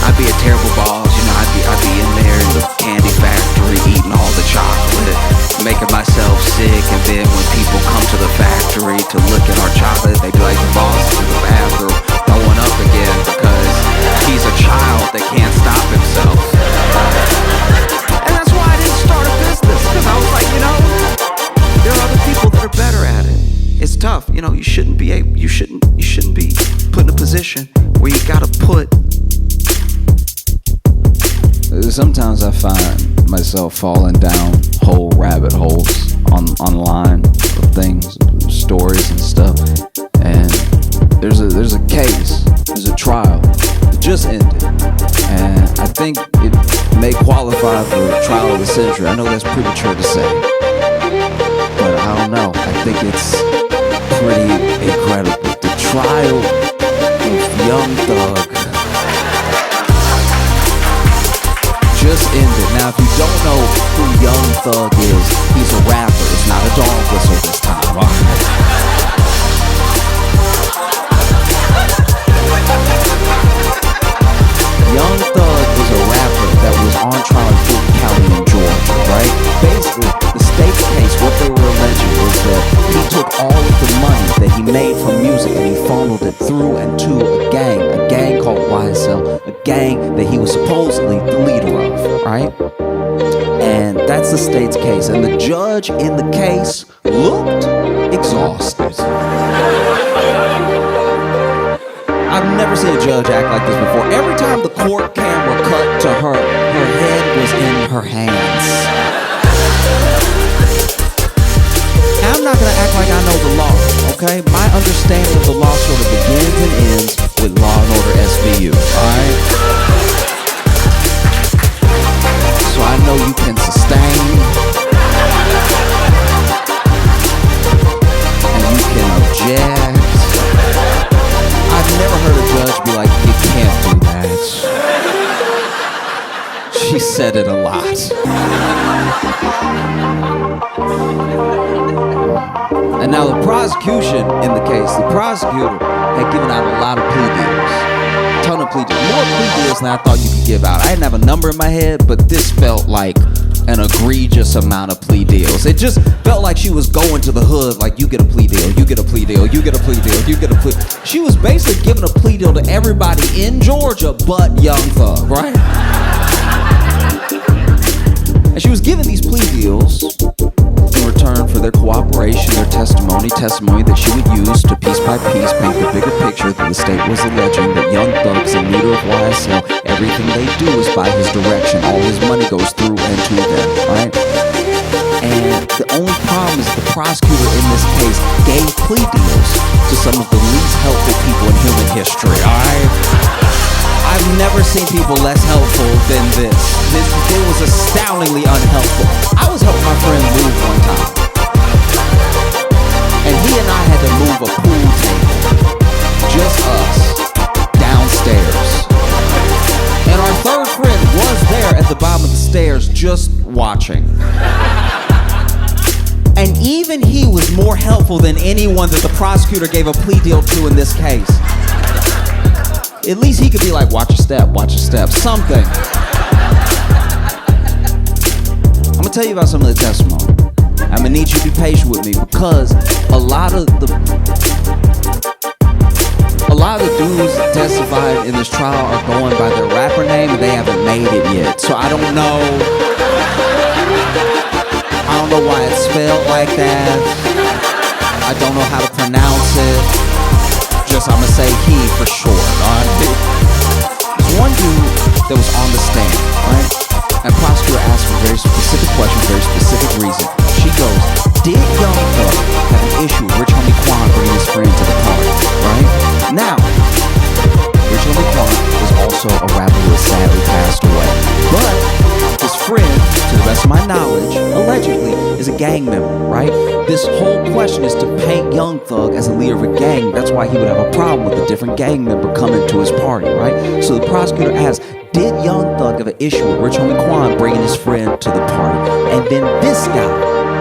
I'd be a terrible boss, you know. I'd be in there in the candy factory eating all the chocolate, making myself sick, and then when people come to the factory to look at our chocolate, they'd be like, the boss is in the bathroom throwing up again because he's a child that can't stop himself. And that's why I didn't start a business, because I was like, you know, you shouldn't be put in a position where you gotta put. Sometimes I find myself falling down whole rabbit holes online of things, stories and stuff. And there's a case, there's a trial that just ended, and I think it may qualify for trial of the century. I know that's premature to say, but I don't know. I think it's pretty incredible. The trial of Young Thug just ended. Now, if you don't know who Young Thug is, he's a rapper. It's not a dog whistle this time. Young Thug is a rapper that was on trial in Fulton County in Georgia, right? Basically, the state's case, what they were alleging was that he took all of the money that he made from music and he funneled it through and to a gang called YSL, a gang that he was supposedly the leader of, right? And that's the state's case. And the judge in the case looked exhausted. I've never seen a judge act like this before. Every time the court camera cut to her head was in her hands. I'm not gonna act like I know the law, okay? My understanding of the law sort of begins and ends with Law and Order SVU, alright? So I know you can sustain, and you can object. I've never heard a judge be like, you can't do that. She said it a lot. And now the prosecution in the case, the prosecutor had given out a lot of plea deals. A ton of plea deals. More plea deals than I thought you could give out. I didn't have a number in my head, but this felt like an egregious amount of plea deals. It just felt like she was going to the hood like, you get a plea deal, you get a plea deal, you get a plea deal, you get a plea. She was basically giving a plea deal to everybody in Georgia but Young Thug, right? And she was giving these plea deals in return for their cooperation, their testimony that she would use to piece by piece paint the bigger picture that the state was alleging that Young Thug's the leader of YSL. Everything they do is by his direction. All his money goes through and to them, right? And the only problem is the prosecutor in this case gave plea deals to some of the least helpful people in human history, alright? I've never seen people less helpful than this. It was astoundingly unhelpful. I was helping my friend move one time, and he and I had to move a pool table, just us, downstairs. And our third friend was there at the bottom of the stairs just watching. And even he was more helpful than anyone that the prosecutor gave a plea deal to in this case. At least he could be like, watch a step, something. I'm gonna tell you about some of the testimony. I'm gonna need you to be patient with me because a lot of the dudes that testified in this trial are going by their rapper name and they haven't made it yet. So I don't know why it's spelled like that. I don't know how to pronounce it. Just I'm gonna say he for short. There's one dude that was on the stand, right? And prosecutor asked for a very specific question, very specific reason. She goes, did Young Thug have an issue with Rich Homie Quan bringing his friend to the party, right? Now, Rich Homie Quan was also a rapper who has sadly passed away. But his friend, to the best of my knowledge, allegedly, is a gang member, right? This whole question is to paint Young Thug as a leader of a gang. That's why he would have a problem with a different gang member coming to his party, right? So the prosecutor asked, did Young Thug have an issue with Rich Homie Quan bringing his friend to the party? And then this guy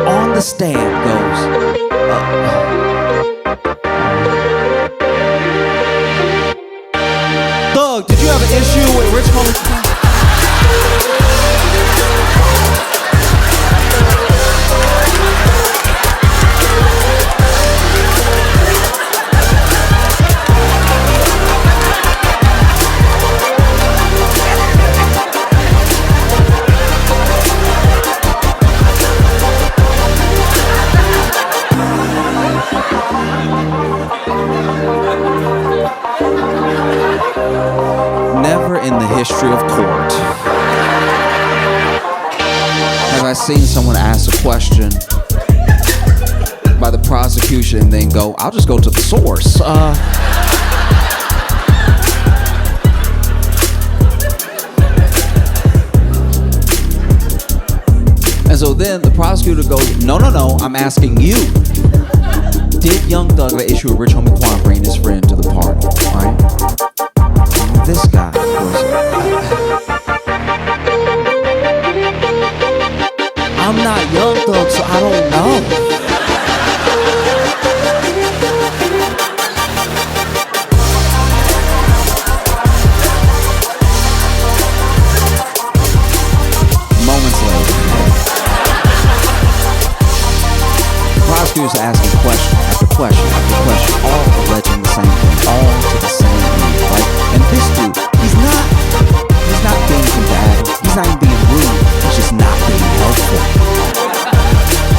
on the stand goes, Thug, did you have an issue with Rich Homie Quan? history of court, have I seen someone ask a question by the prosecution and then go, I'll just go to the source. And so then the prosecutor goes, no, I'm asking you. Did Young Thug ever issue a Rich Homie Quan bring his friend to the party, right? And this guy goes, I'm not Young Thug, so I don't know. Prosecutors are asking question after question after question, all alleging the same thing, all to the same end, right? And this dude, he's not being combative, he's not even being rude, he's just not being helpful.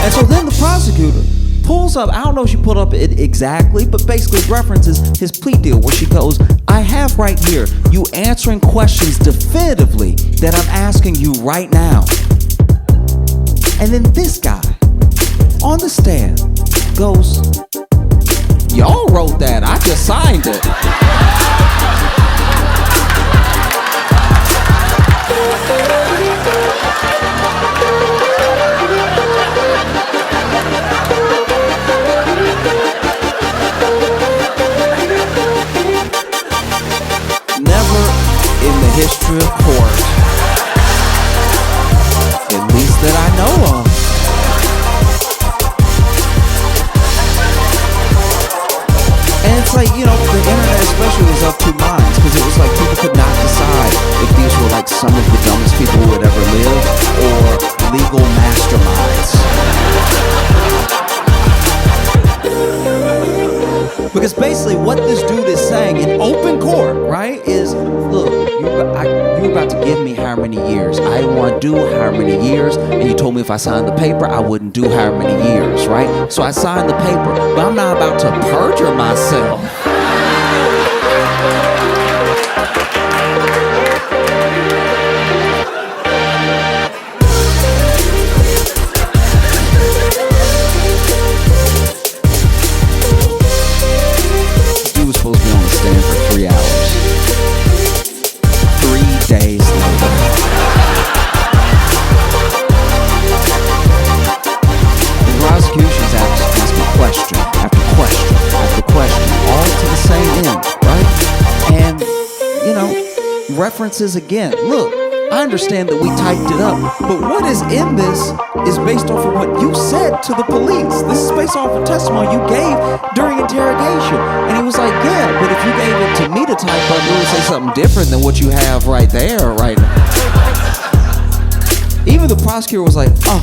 And so then the prosecutor pulls up, I don't know if she pulled up it exactly, but basically references his plea deal where she goes, I have right here you answering questions definitively that I'm asking you right now. And then this guy on the stand goes, y'all wrote that, I just signed it. Never in the history of court, at least that I know of, and it's like, you know, the internet especially was of two minds, because it was like people could not decide if these were like some of the dumbest people who had ever lived or legal masterminds. Because basically what this dude is saying in open court, right, is, look, you're about to give me how many years? I didn't want to do how many years, and you told me if I signed the paper, I wouldn't do how many years, right? So I signed the paper, but I'm not about to perjure myself. Dude was supposed to be on the stand for 3 hours. 3 days later. The prosecution's asking question after question after question, all to the same end, right? And, you know, references again. Look, I understand that we typed it up, but what is in this is based off of what you said to the police. This is based off of testimony you gave during interrogation. And he was like, yeah, but if you gave it to me to type up, it would say something different than what you have right there, right now. Even the prosecutor was like, oh.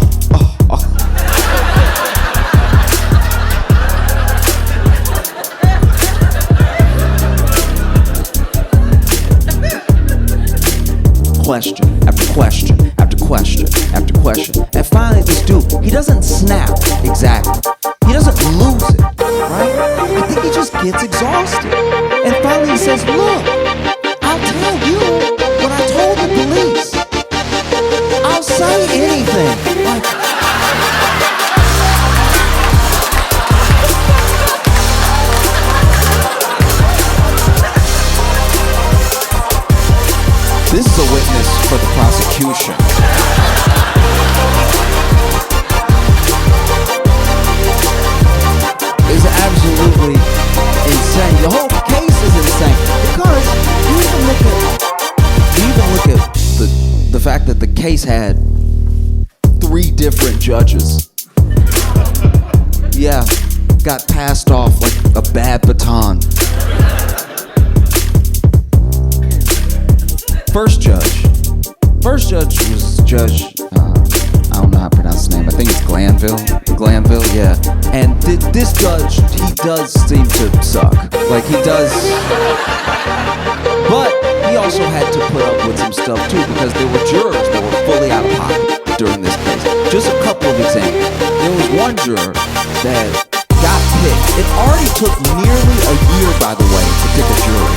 Question after question after question after question. And finally this dude, he doesn't snap exactly. He doesn't lose it, right? I think he just gets exhausted. And finally he says, look, I'll tell you what I told the police. I'll say anything. Like, this is a witness for the prosecution. It's absolutely insane. The whole case is insane because you even look at the fact that the case had 3 different judges. Yeah, got passed off like a bad baton. First judge was Judge, I don't know how to pronounce his name. I think it's Glanville, yeah. And this judge, he does seem to suck. Like, he does. But he also had to put up with some stuff too, because there were jurors that were fully out of pocket during this case. Just a couple of examples. There was one juror that got picked. It already took nearly a year, by the way, to pick a jury,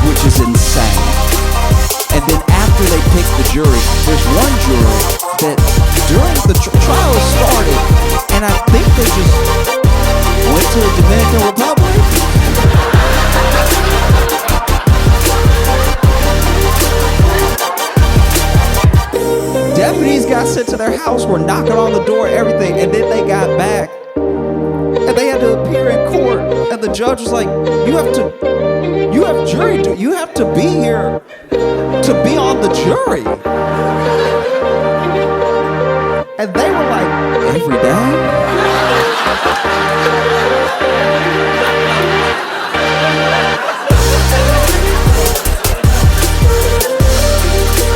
which is insane. And then after they pick the jury, there's one juror that during the trial has started, and I think they just went to the Dominican Republic. Deputies got sent to their house, were knocking on the door, everything, and then they got back. And they had to appear in court, and the judge was like, you have jury duty. You have to be here to be on the jury. And they were like, every day?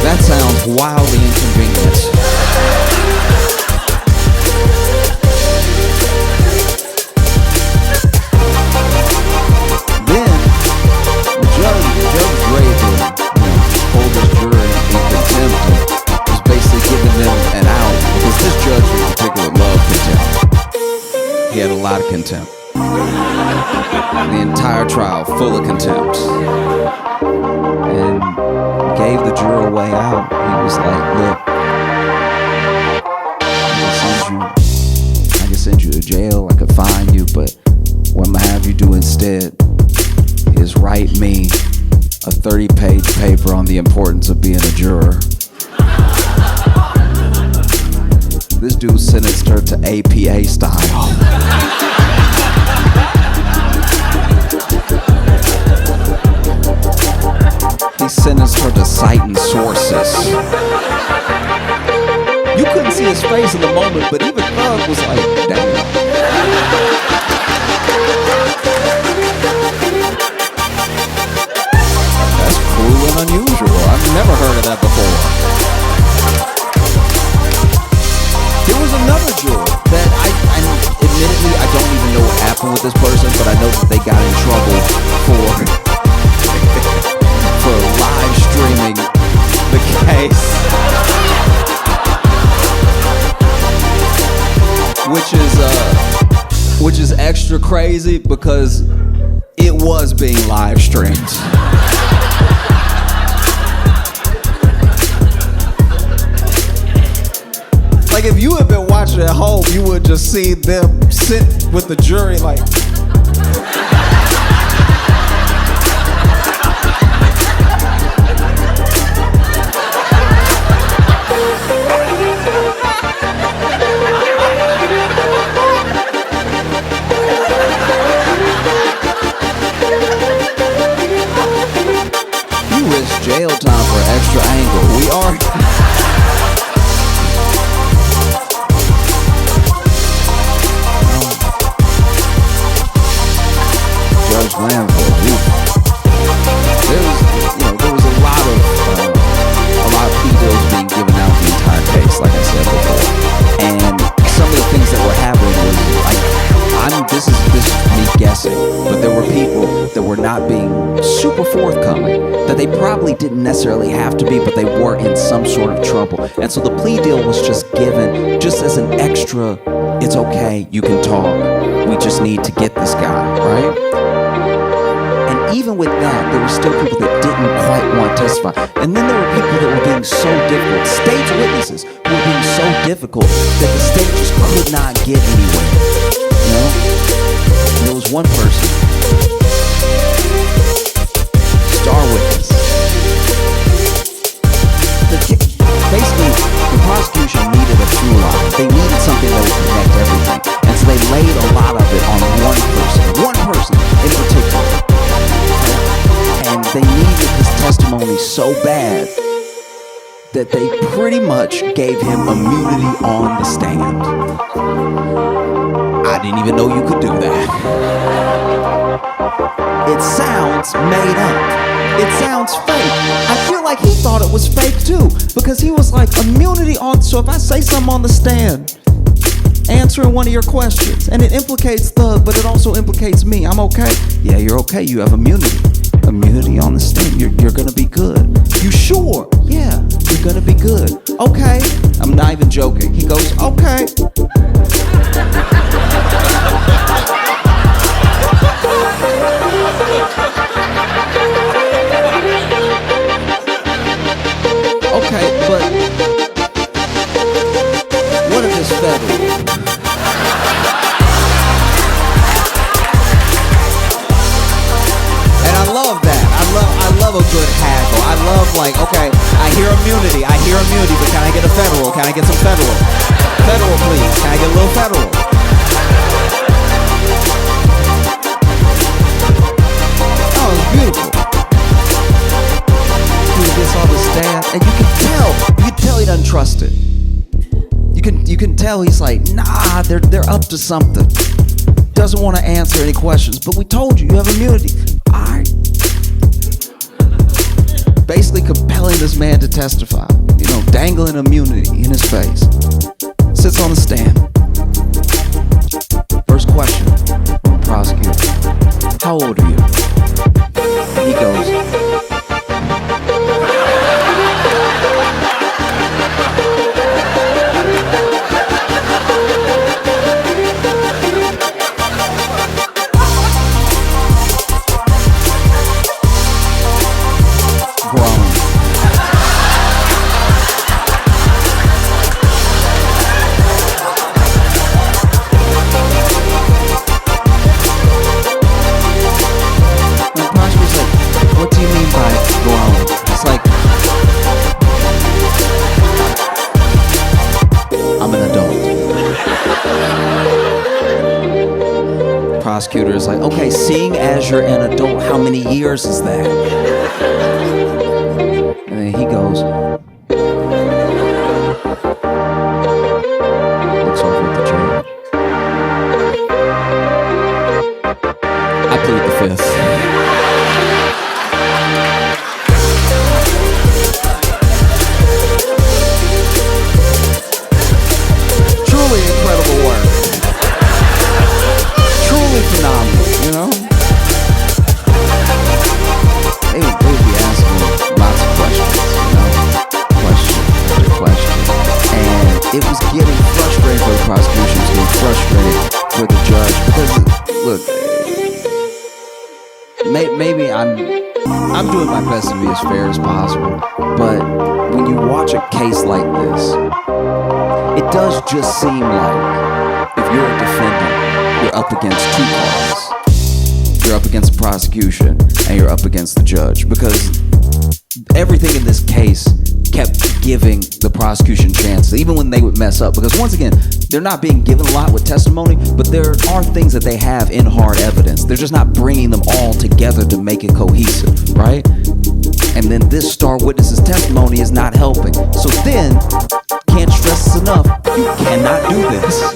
That sounds wildly inconvenient. Then the judge graded, hold this jury in contempt, and was basically giving them an out because this judge in particular loved contempt. He had a lot of contempt. The entire trial full of contempt. And gave the juror a way out. He was like, look, I can send you to jail, I could fine you, but what I'm gonna have you do instead is write me a 30-page paper on the importance of being a juror. This dude sentenced her to APA style. He sentenced her to citing sources. You couldn't see his face in the moment, but even Thug was like, damn. That's cruel and unusual. I've never heard of that before. There was another juror that admittedly, I don't even know what happened with this person, but I know that they got in trouble for live streaming the case, which is extra crazy because it was being live streamed. Like if you had been watching at home, you would just see them sit with the jury like. Jail time for an extra angle. We are. Judge Lambo. There was a lot of plea deals being given out in the entire case, like I said before. And some of the things that were happening was this is me guessing, but there were people that were not being super forthcoming, that they probably didn't necessarily have to be, but they were in some sort of trouble. And so the plea deal was just given just as an extra, it's okay, you can talk, we just need to get this guy, right? And even with that, there were still people that didn't quite want to testify. And then there were people that were being so difficult, state witnesses who were being so difficult that the state just could not get anywhere. You know? And there was one person, star witness. Basically, the prosecution needed a through line. They needed something that would connect everything. And so they laid a lot of it on one person in particular. And they needed his testimony so bad that they pretty much gave him immunity on the stand. I didn't even know you could do that. It sounds made up. It sounds fake. I feel like he thought it was fake too, because he was like, immunity on, so if I say something on the stand, answering one of your questions, and it implicates Thug, but it also implicates me, I'm okay? Yeah, you're okay, you have immunity. Immunity on the stand, you're gonna be good. You sure? Yeah, you're gonna be good. Okay, I'm not even joking. He goes, okay. immunity, but can I get a federal? Can I get some federal? Federal, please. Can I get a little federal? Oh, it's beautiful. He gets on the stand, and you can tell he doesn't trust it. You can tell he's like, nah, they're up to something. Doesn't want to answer any questions, but we told you have immunity. All right. Basically compelling this man to testify, dangling immunity in his face. Sits on the stand. First question from the prosecutor. How old are you? And he goes, prosecutor is like, okay, seeing as you're an adult, how many years is that? And then he goes, looks over at the judge. I plead the fifth. Truly incredible work. Phenomenal, They would be asking lots of questions, question after question. And it was getting frustrating for the prosecution, it was getting frustrated for the judge. Because, look, maybe I'm doing my best to be as fair as possible. But when you watch a case like this, it does just seem like if you're a defendant, you're up against two parties. You're up against the prosecution and you're up against the judge, because everything in this case kept giving the prosecution chances, even when they would mess up. Because once again, they're not being given a lot with testimony, but there are things that they have in hard evidence. They're just not bringing them all together to make it cohesive, right? And then this star witness's testimony is not helping. So then, can't stress this enough, you cannot do this.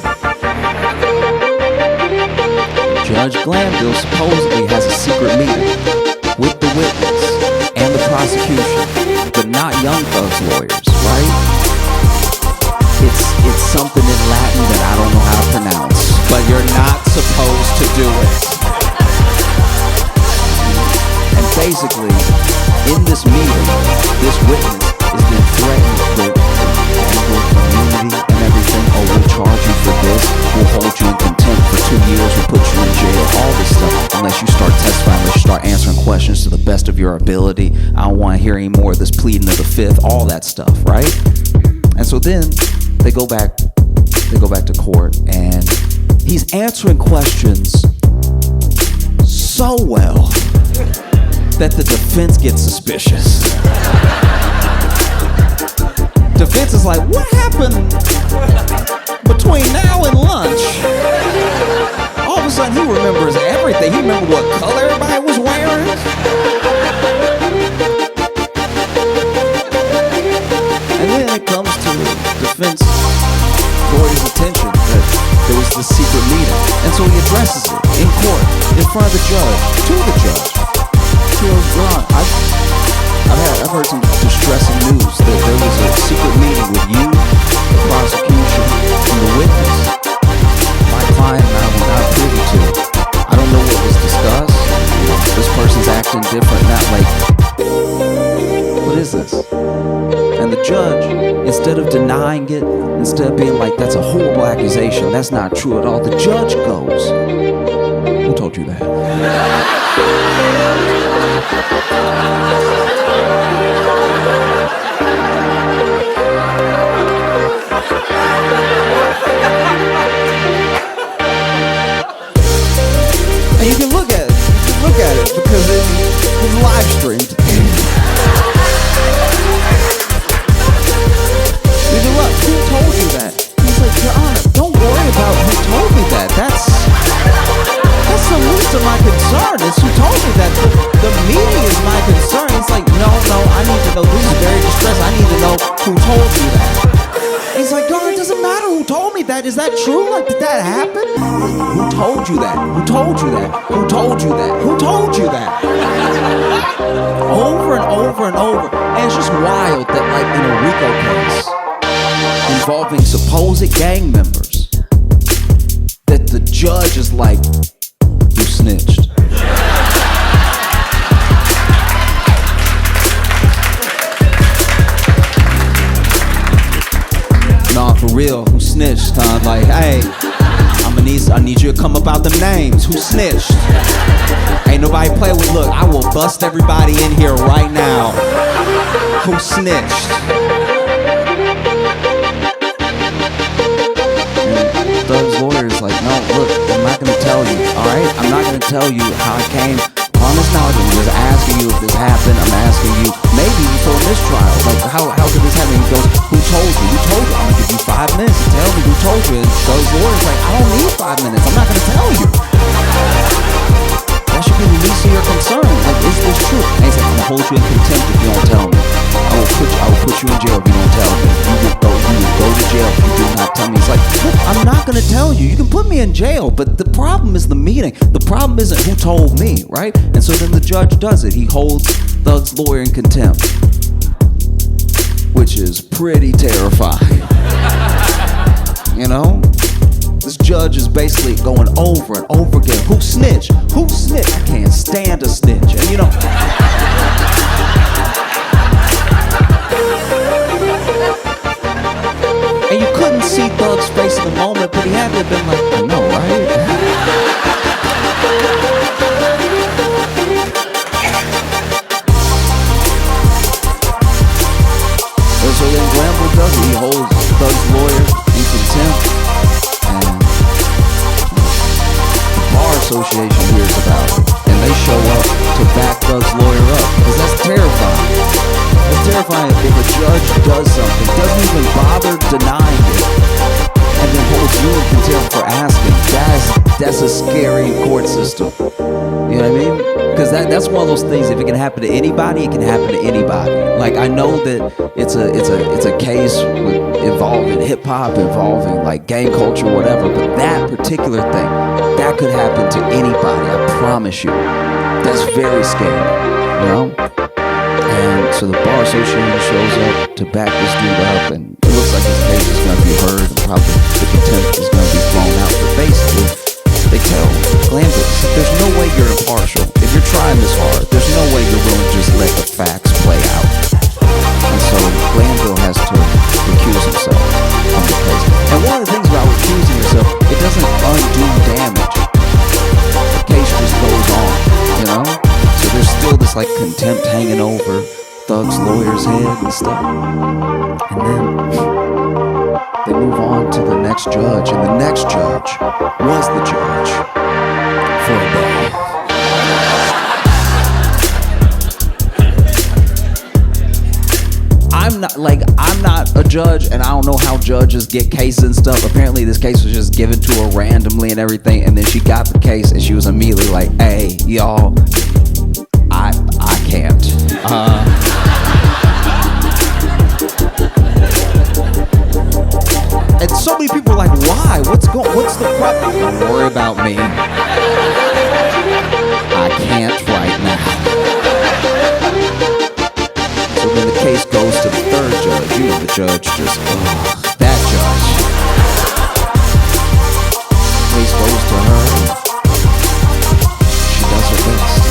Judge Glanville supposedly has a secret meeting with the witness and the prosecution, but not Young Thug's lawyers, right? It's something in Latin that I don't know how to pronounce, but you're not supposed to do it. And basically, in this meeting, this witness is being threatened with immunity and everything. Oh, we'll charge you for this. We'll hold you in contempt for 2 years. We'll put you in jail. All this stuff. Unless you start testifying, unless you start answering questions to the best of your ability. I don't want to hear any more of this pleading of the fifth. All that stuff, right? And so then they go back to court, and he's answering questions so well that the defense gets suspicious. Defense is like, what happened between now and lunch? All of a sudden, he remembers everything. He remembers what color everybody was wearing. And then it comes to defense lawyer's attention that there was this secret meeting. And so he addresses it in court, in front of the judge, to the judge. He goes, Ron, I've heard some distressing news that there was a secret meeting with you, the prosecution, and the witness. My client and I were not privy to it. I don't know what was discussed. This person's acting different, not like, what is this? And the judge, instead of denying it, instead of being like, that's a horrible accusation, that's not true at all, the judge goes, who told you that? And you can look at it, because it's live streamed. is that true? Like, did that happen? Who told you that? Who told you that? Who told you that? Who told you that? Over and over and over. And it's just wild that, like, in a RICO case involving supposed gang members, that the judge is like, you snitched. Nah, for real, who snitched, huh? Like, hey, I need you to come up out them names. Who snitched? Ain't nobody play with, look, I will bust everybody in here right now. Who snitched? And Doug's lawyer is like, no, look, I'm not gonna tell you, alright? I'm not gonna tell you how I came on this knowledge. I'm just asking you if this happened. I'm asking you, maybe for a mistrial. Like, how could this happen? He goes, who told you? Who told you? I'm gonna give you 5 minutes to tell me who told you. And Doug's lawyer's like, I don't need 5 minutes. I'm not gonna tell you. That should be the least of your concern. Like, is this true? And he's like, I'm gonna hold you in contempt if you don't tell me. I will put you in jail if you don't tell me. You will go to jail if you do not tell me. He's like, look, I'm not gonna tell you. You can put me in jail, but the problem is the meeting. The problem isn't who told me, right? And so then the judge does it. He holds Doug's lawyer in contempt, which is pretty terrifying. You know? This judge is basically going over and over again. Who snitched? Who snitched? I can't stand a snitch. And you know, and you couldn't see Doug's face in the moment, but he had to have been like, I know, right? And so then Glanville does it. He holds Doug's lawyer in contempt. Association hears about it, and they show up to back Doug's lawyer up, because that's terrifying. It's terrifying if a judge does something, doesn't even bother denying it, and then holds you in contempt for asking. That's a scary court system. You know what I mean? Because that's one of those things. If it can happen to anybody, it can happen to anybody. Like, I know that it's a case involving hip hop, involving like gang culture, whatever. But that particular thing, that could happen to anybody. I promise you. That's very scary. You know? And so the bar association shows up to back this dude up, and it looks like his case is going to be heard, and probably the contempt is going to be thrown out. But basically, they tell Glanville, there's no way you're impartial. If you're trying this hard, there's no way you're willing to just let the facts play out. And so Glanville has to recuse himself from the case. And one of the things about recusing yourself, it doesn't undo damage. The case just goes on, you know? So there's still this like contempt hanging over Doug's lawyer's head and stuff. And then they move on to the next judge, and the next judge was the judge for a day. I'm not a judge, and I don't know how judges get cases and stuff. Apparently this case was just given to her randomly and everything, and then she got the case and she was immediately like, hey, y'all, I can't. And so many people are like, why? What's the problem? Don't worry about me. I can't right now. So then the case goes to the third judge. You know, the judge just, that judge. Case goes to her. She does her best.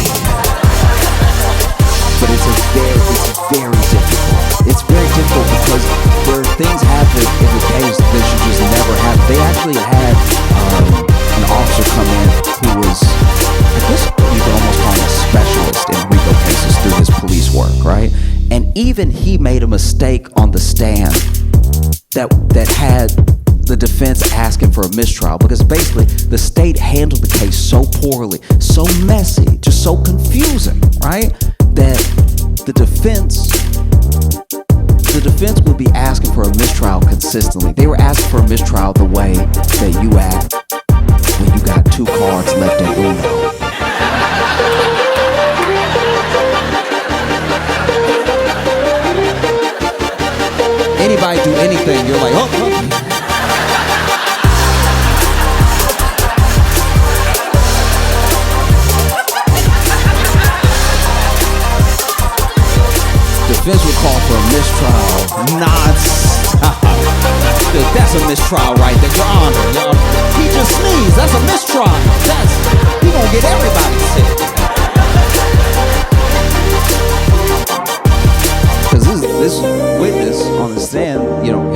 But it's very difficult. It's very difficult because there are things happen in the case that should just never happen. They actually had an officer come in who was, I guess you could almost call him a specialist in RICO cases through his police work, right? And even he made a mistake on the stand that had the defense asking for a mistrial, because basically the state handled the case so poorly, so messy, just so confusing, right? That the defense would be asking for a mistrial consistently. They were asking for a mistrial the way that you act when you got 2 cards left in Uno. Anybody do anything, you're like, oh. defense would call for a mistrial. Non-stop. That's a mistrial right there, Your Honor. He just sneezed. That's a mistrial. He gonna get everybody sick. Because this witness on the stand,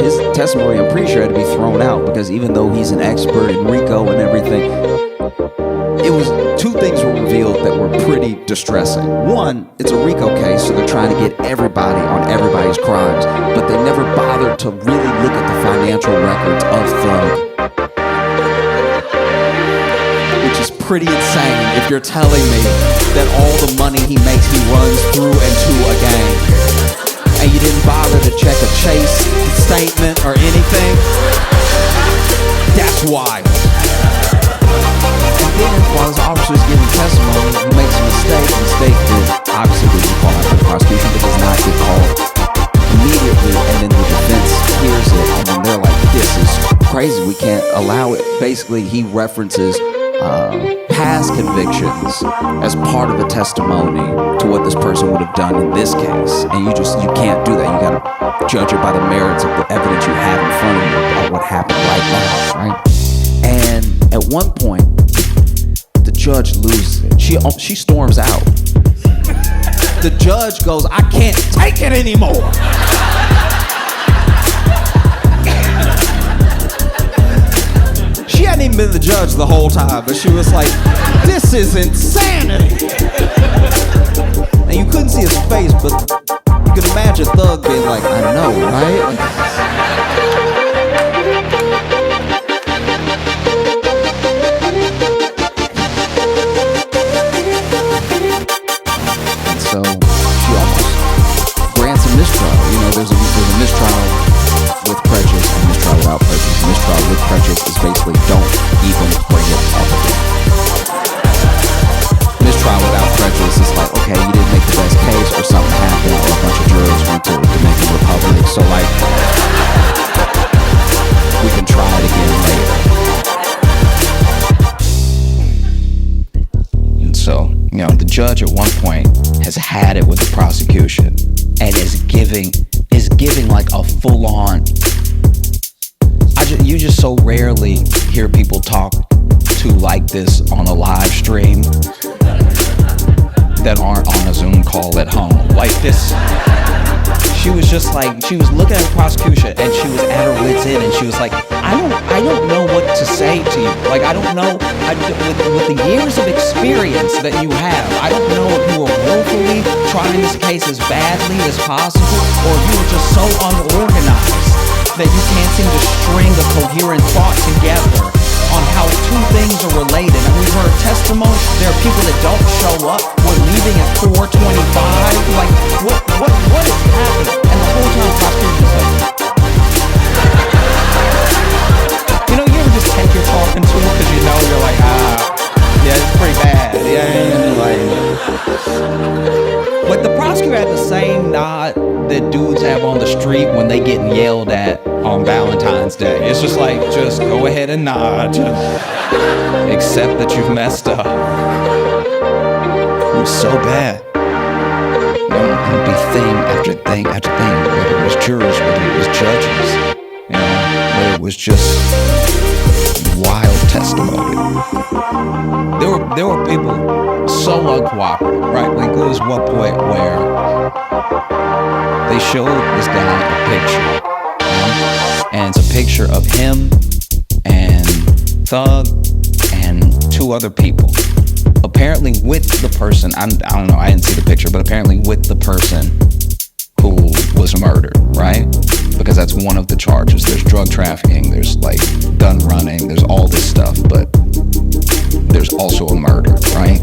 his testimony, I'm pretty sure, had to be thrown out, because even though he's an expert in RICO and everything, it was two things were revealed that were pretty distressing. One, it's a RICO case, so they're trying to get everybody on everybody's crimes, but they never bothered to really look at the financial records of Thug, which is pretty insane if you're telling me that all the money he makes he runs through and to a gang, and you didn't bother to check a Chase statement or anything. That's wild. And then while his officer's giving testimony, he makes a mistake that obviously would be called out by the prosecution, but does not get called immediately, and then the defense hears it, and then they're like, this is crazy, we can't allow it. Basically, he references past convictions as part of a testimony to what this person would have done in this case, and you can't do that. You gotta judge it by the merits of the evidence you have in front of you about what happened right now, right? And at one point, the judge loses it. She storms out. The judge goes, I can't take it anymore. She hadn't even been the judge the whole time, but she was like, this is insanity. And you couldn't see his face, but you could imagine Thug being like, I know, right? And so she almost grants a mistrial. There's a mistrial with prejudice and mistrial without prejudice. Mistrial with prejudice is basically don't even bring it up again. Mistrial without prejudice is like, okay, you didn't make the best case, or something happened, or a bunch of jurors went to Dominican Republic, so like, we can try it again later. And so, the judge at one point has had it with the prosecution and is giving like a full-on. You just so rarely hear people talk to like this on a live stream that aren't on a Zoom call at home. Like this, she was looking at the prosecution, and she was at her wit's end, and she was like, I don't know what to say to you. Like, I don't know, with the years of experience that you have, I don't know if you were willfully trying this case as badly as possible, or if you were just so unorganized that you can't seem to string a coherent thought together on how two things are related. And we've heard testimony, there are people that don't show up, we're leaving at 4:25, like, what is happening? And the whole time the prosecution's like, you ever just take your talking to them because you're like, yeah, it's pretty bad, But the prosecutor had the same nod that dudes have on the street when they getting yelled at on Valentine's Day. It's just like, just go ahead and nod. Just accept that you've messed up. It was so bad. It would be thing after thing after thing, whether it was jurors, whether it was judges, whether it was just wild testimony. There were people so uncooperative, right? Like, there was one point where they showed this guy a picture, and it's a picture of him and Thug and two other people, apparently with the person, I don't know, I didn't see the picture, but apparently with the person who was murdered, right? Because that's one of the charges. There's drug trafficking, there's like gun running, there's all this stuff, but there's also a murder, right?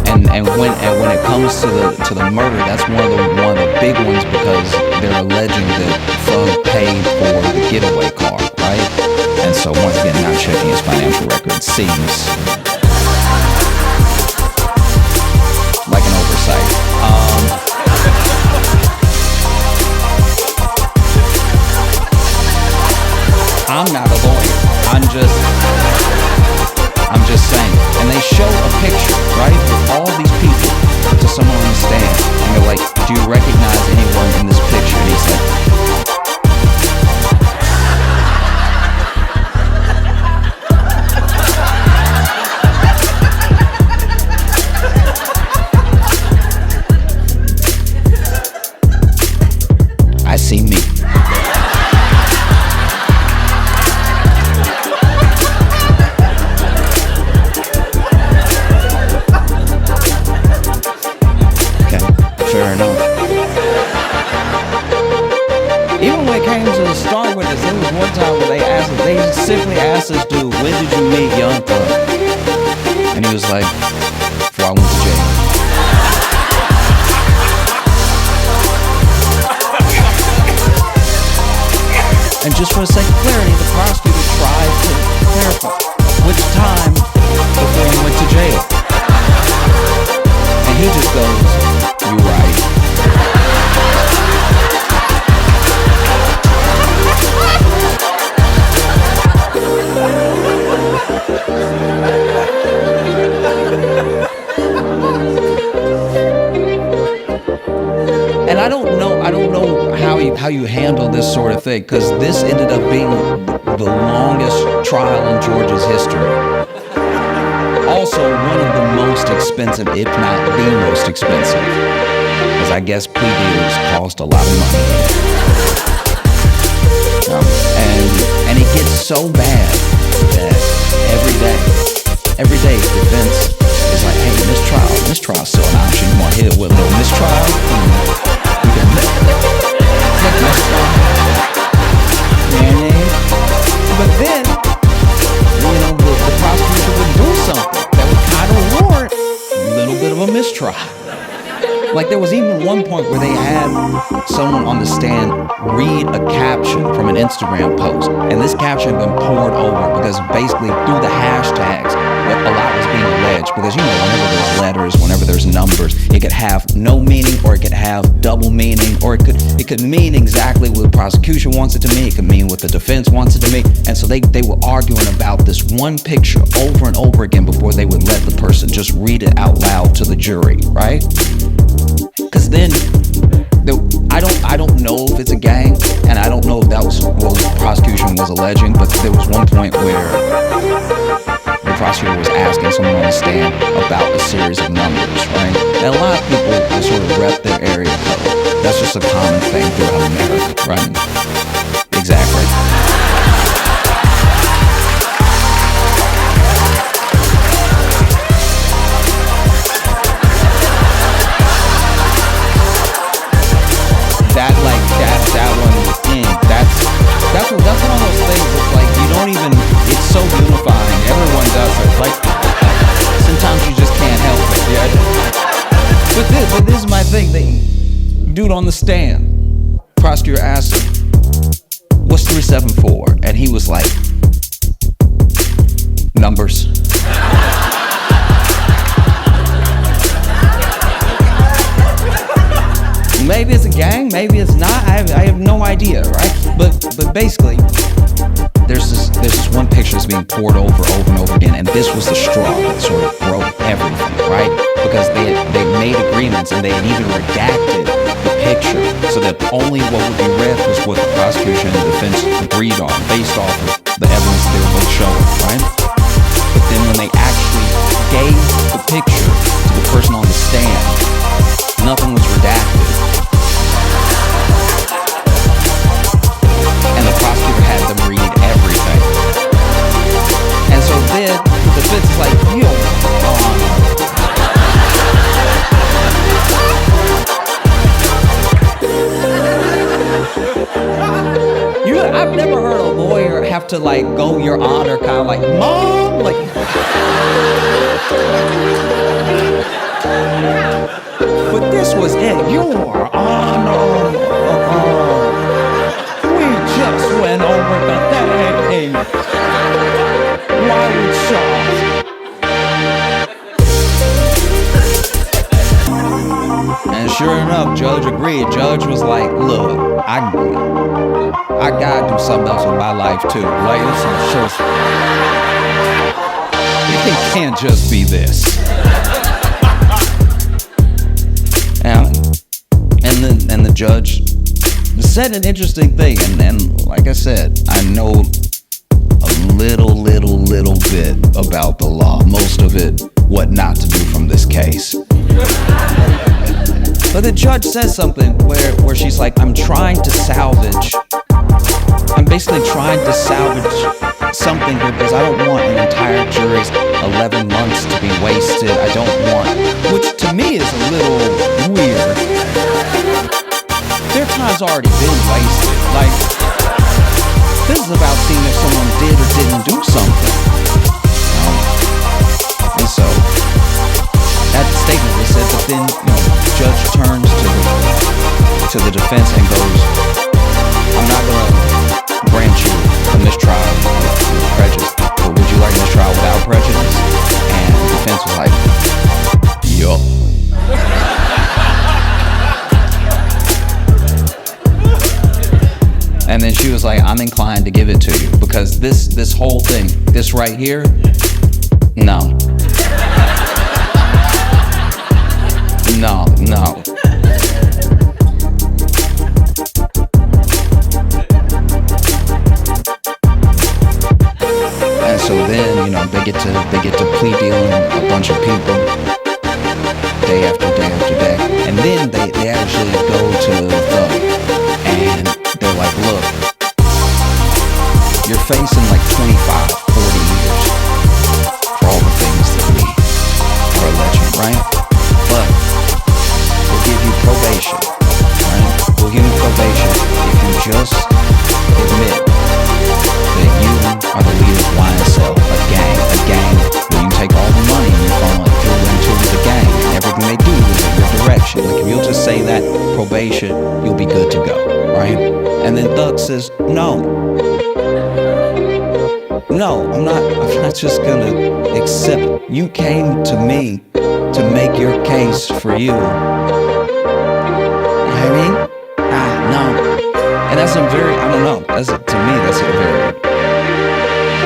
And when it comes to the murder, that's one of the big ones, because they're alleging that Thug paid for the getaway car, right? And so once again, not checking his financial record seems like an oversight. I'm not a lawyer. I'm just saying. And they show a picture, right, with all these people to someone on the stand. do you recognize anyone in this picture? And he said, I see me. Fair enough. Even when it came to the start with this, there was one time where they simply asked this dude, when did you meet Young Thug? And he was like, before I went to jail. And just for the sake of clarity, the prosecutor tried to clarify which time before you went to jail. And he just goes, "You right." And I don't know how you handle this sort of thing, because this ended up being the longest trial in Georgia's history. Also, one of the most expensive, if not the most expensive, because I guess plea deals cost a lot of money. And it gets so bad that every day defense is like, hey, mistrial's still an option. You want to hit it with a little mistrial? You can but then, the prosecution would do something that would kind of warrant a little bit of a mistrial. Like, there was even one point where they had someone on the stand read a caption from an Instagram post, and this caption had been poured over because basically through the hashtags, a lot was being alleged. Because whenever there's letters, whenever there's numbers, it could have no meaning, or it could have double meaning, or it could mean exactly what the prosecution wants it to mean. It could mean what the defense wants it to mean. And so they were arguing about this one picture over and over again before they would let the person just read it out loud to the jury, right? Because then, I don't know if it's a gang, and I don't know if that was what the prosecution was alleging, but there was one point where the prosecutor was asking someone on the stand about a series of numbers, right? And a lot of people will sort of rep their area code. That's just a common thing throughout America, right? Exactly. That's one of those things that's like, you don't even, it's so unifying, everyone does it, like, sometimes you just can't help it, yeah? But this is my thing, dude on the stand, prosecutor asked him, what's 374? And he was like, numbers. Maybe it's a gang, maybe it's not. I have no idea, right? But basically, there's this one picture that's being poured over and over again, and this was the straw that sort of broke everything, right? Because they made agreements, and they had even redacted the picture so that only what would be read was what the prosecution and the defense agreed on, based off of the evidence they were both showing, right? But then when they actually gave the picture to the person on the stand, nothing was redacted. And the prosecutor had them read everything. And so then the defense is like, I've never heard a lawyer have to like go your honor, kind of like, mom, like. But this was it, your honor. We just went over the thing. Why we shocked? And sure enough, Judge agreed. Judge was like, look, I gotta do something else with my life too. Like, it can't just be this. And judge said an interesting thing, and like I said, I know a little bit about the law, most of it, what not to do from this case. But the judge says something where she's like, I'm basically trying to salvage something here because I don't want an entire jury's 11 months to be wasted. I don't want, which to me is a little weird. Their time's already been wasted. Like, this is about seeing if someone did or didn't do something. And so, that statement was said, but then, the judge turns to the defense and goes, I'm not gonna grant you a mistrial with prejudice, but would you like a mistrial without prejudice? And the defense was like, yup. And then she was like, I'm inclined to give it to you because this whole thing, this right here, no. And so then, they get to plea dealing a bunch of people day after day after day. And then they actually go to Thug and they're like, look, you're facing like 25, 40 years for all the things that we are alleging, right? But we'll give you probation, right? We'll give you probation if you just admit that you are the leader of YSL, a gang where you take all the money and you funnel it through into the gang. And everything they do is in your direction. Like if you'll just say that probation, you'll be good to go, right? And then Thug says, no, I'm not just gonna accept. You came to me to make your case for you. You know what I mean? No. And that's a very, I don't know, to me, that's a very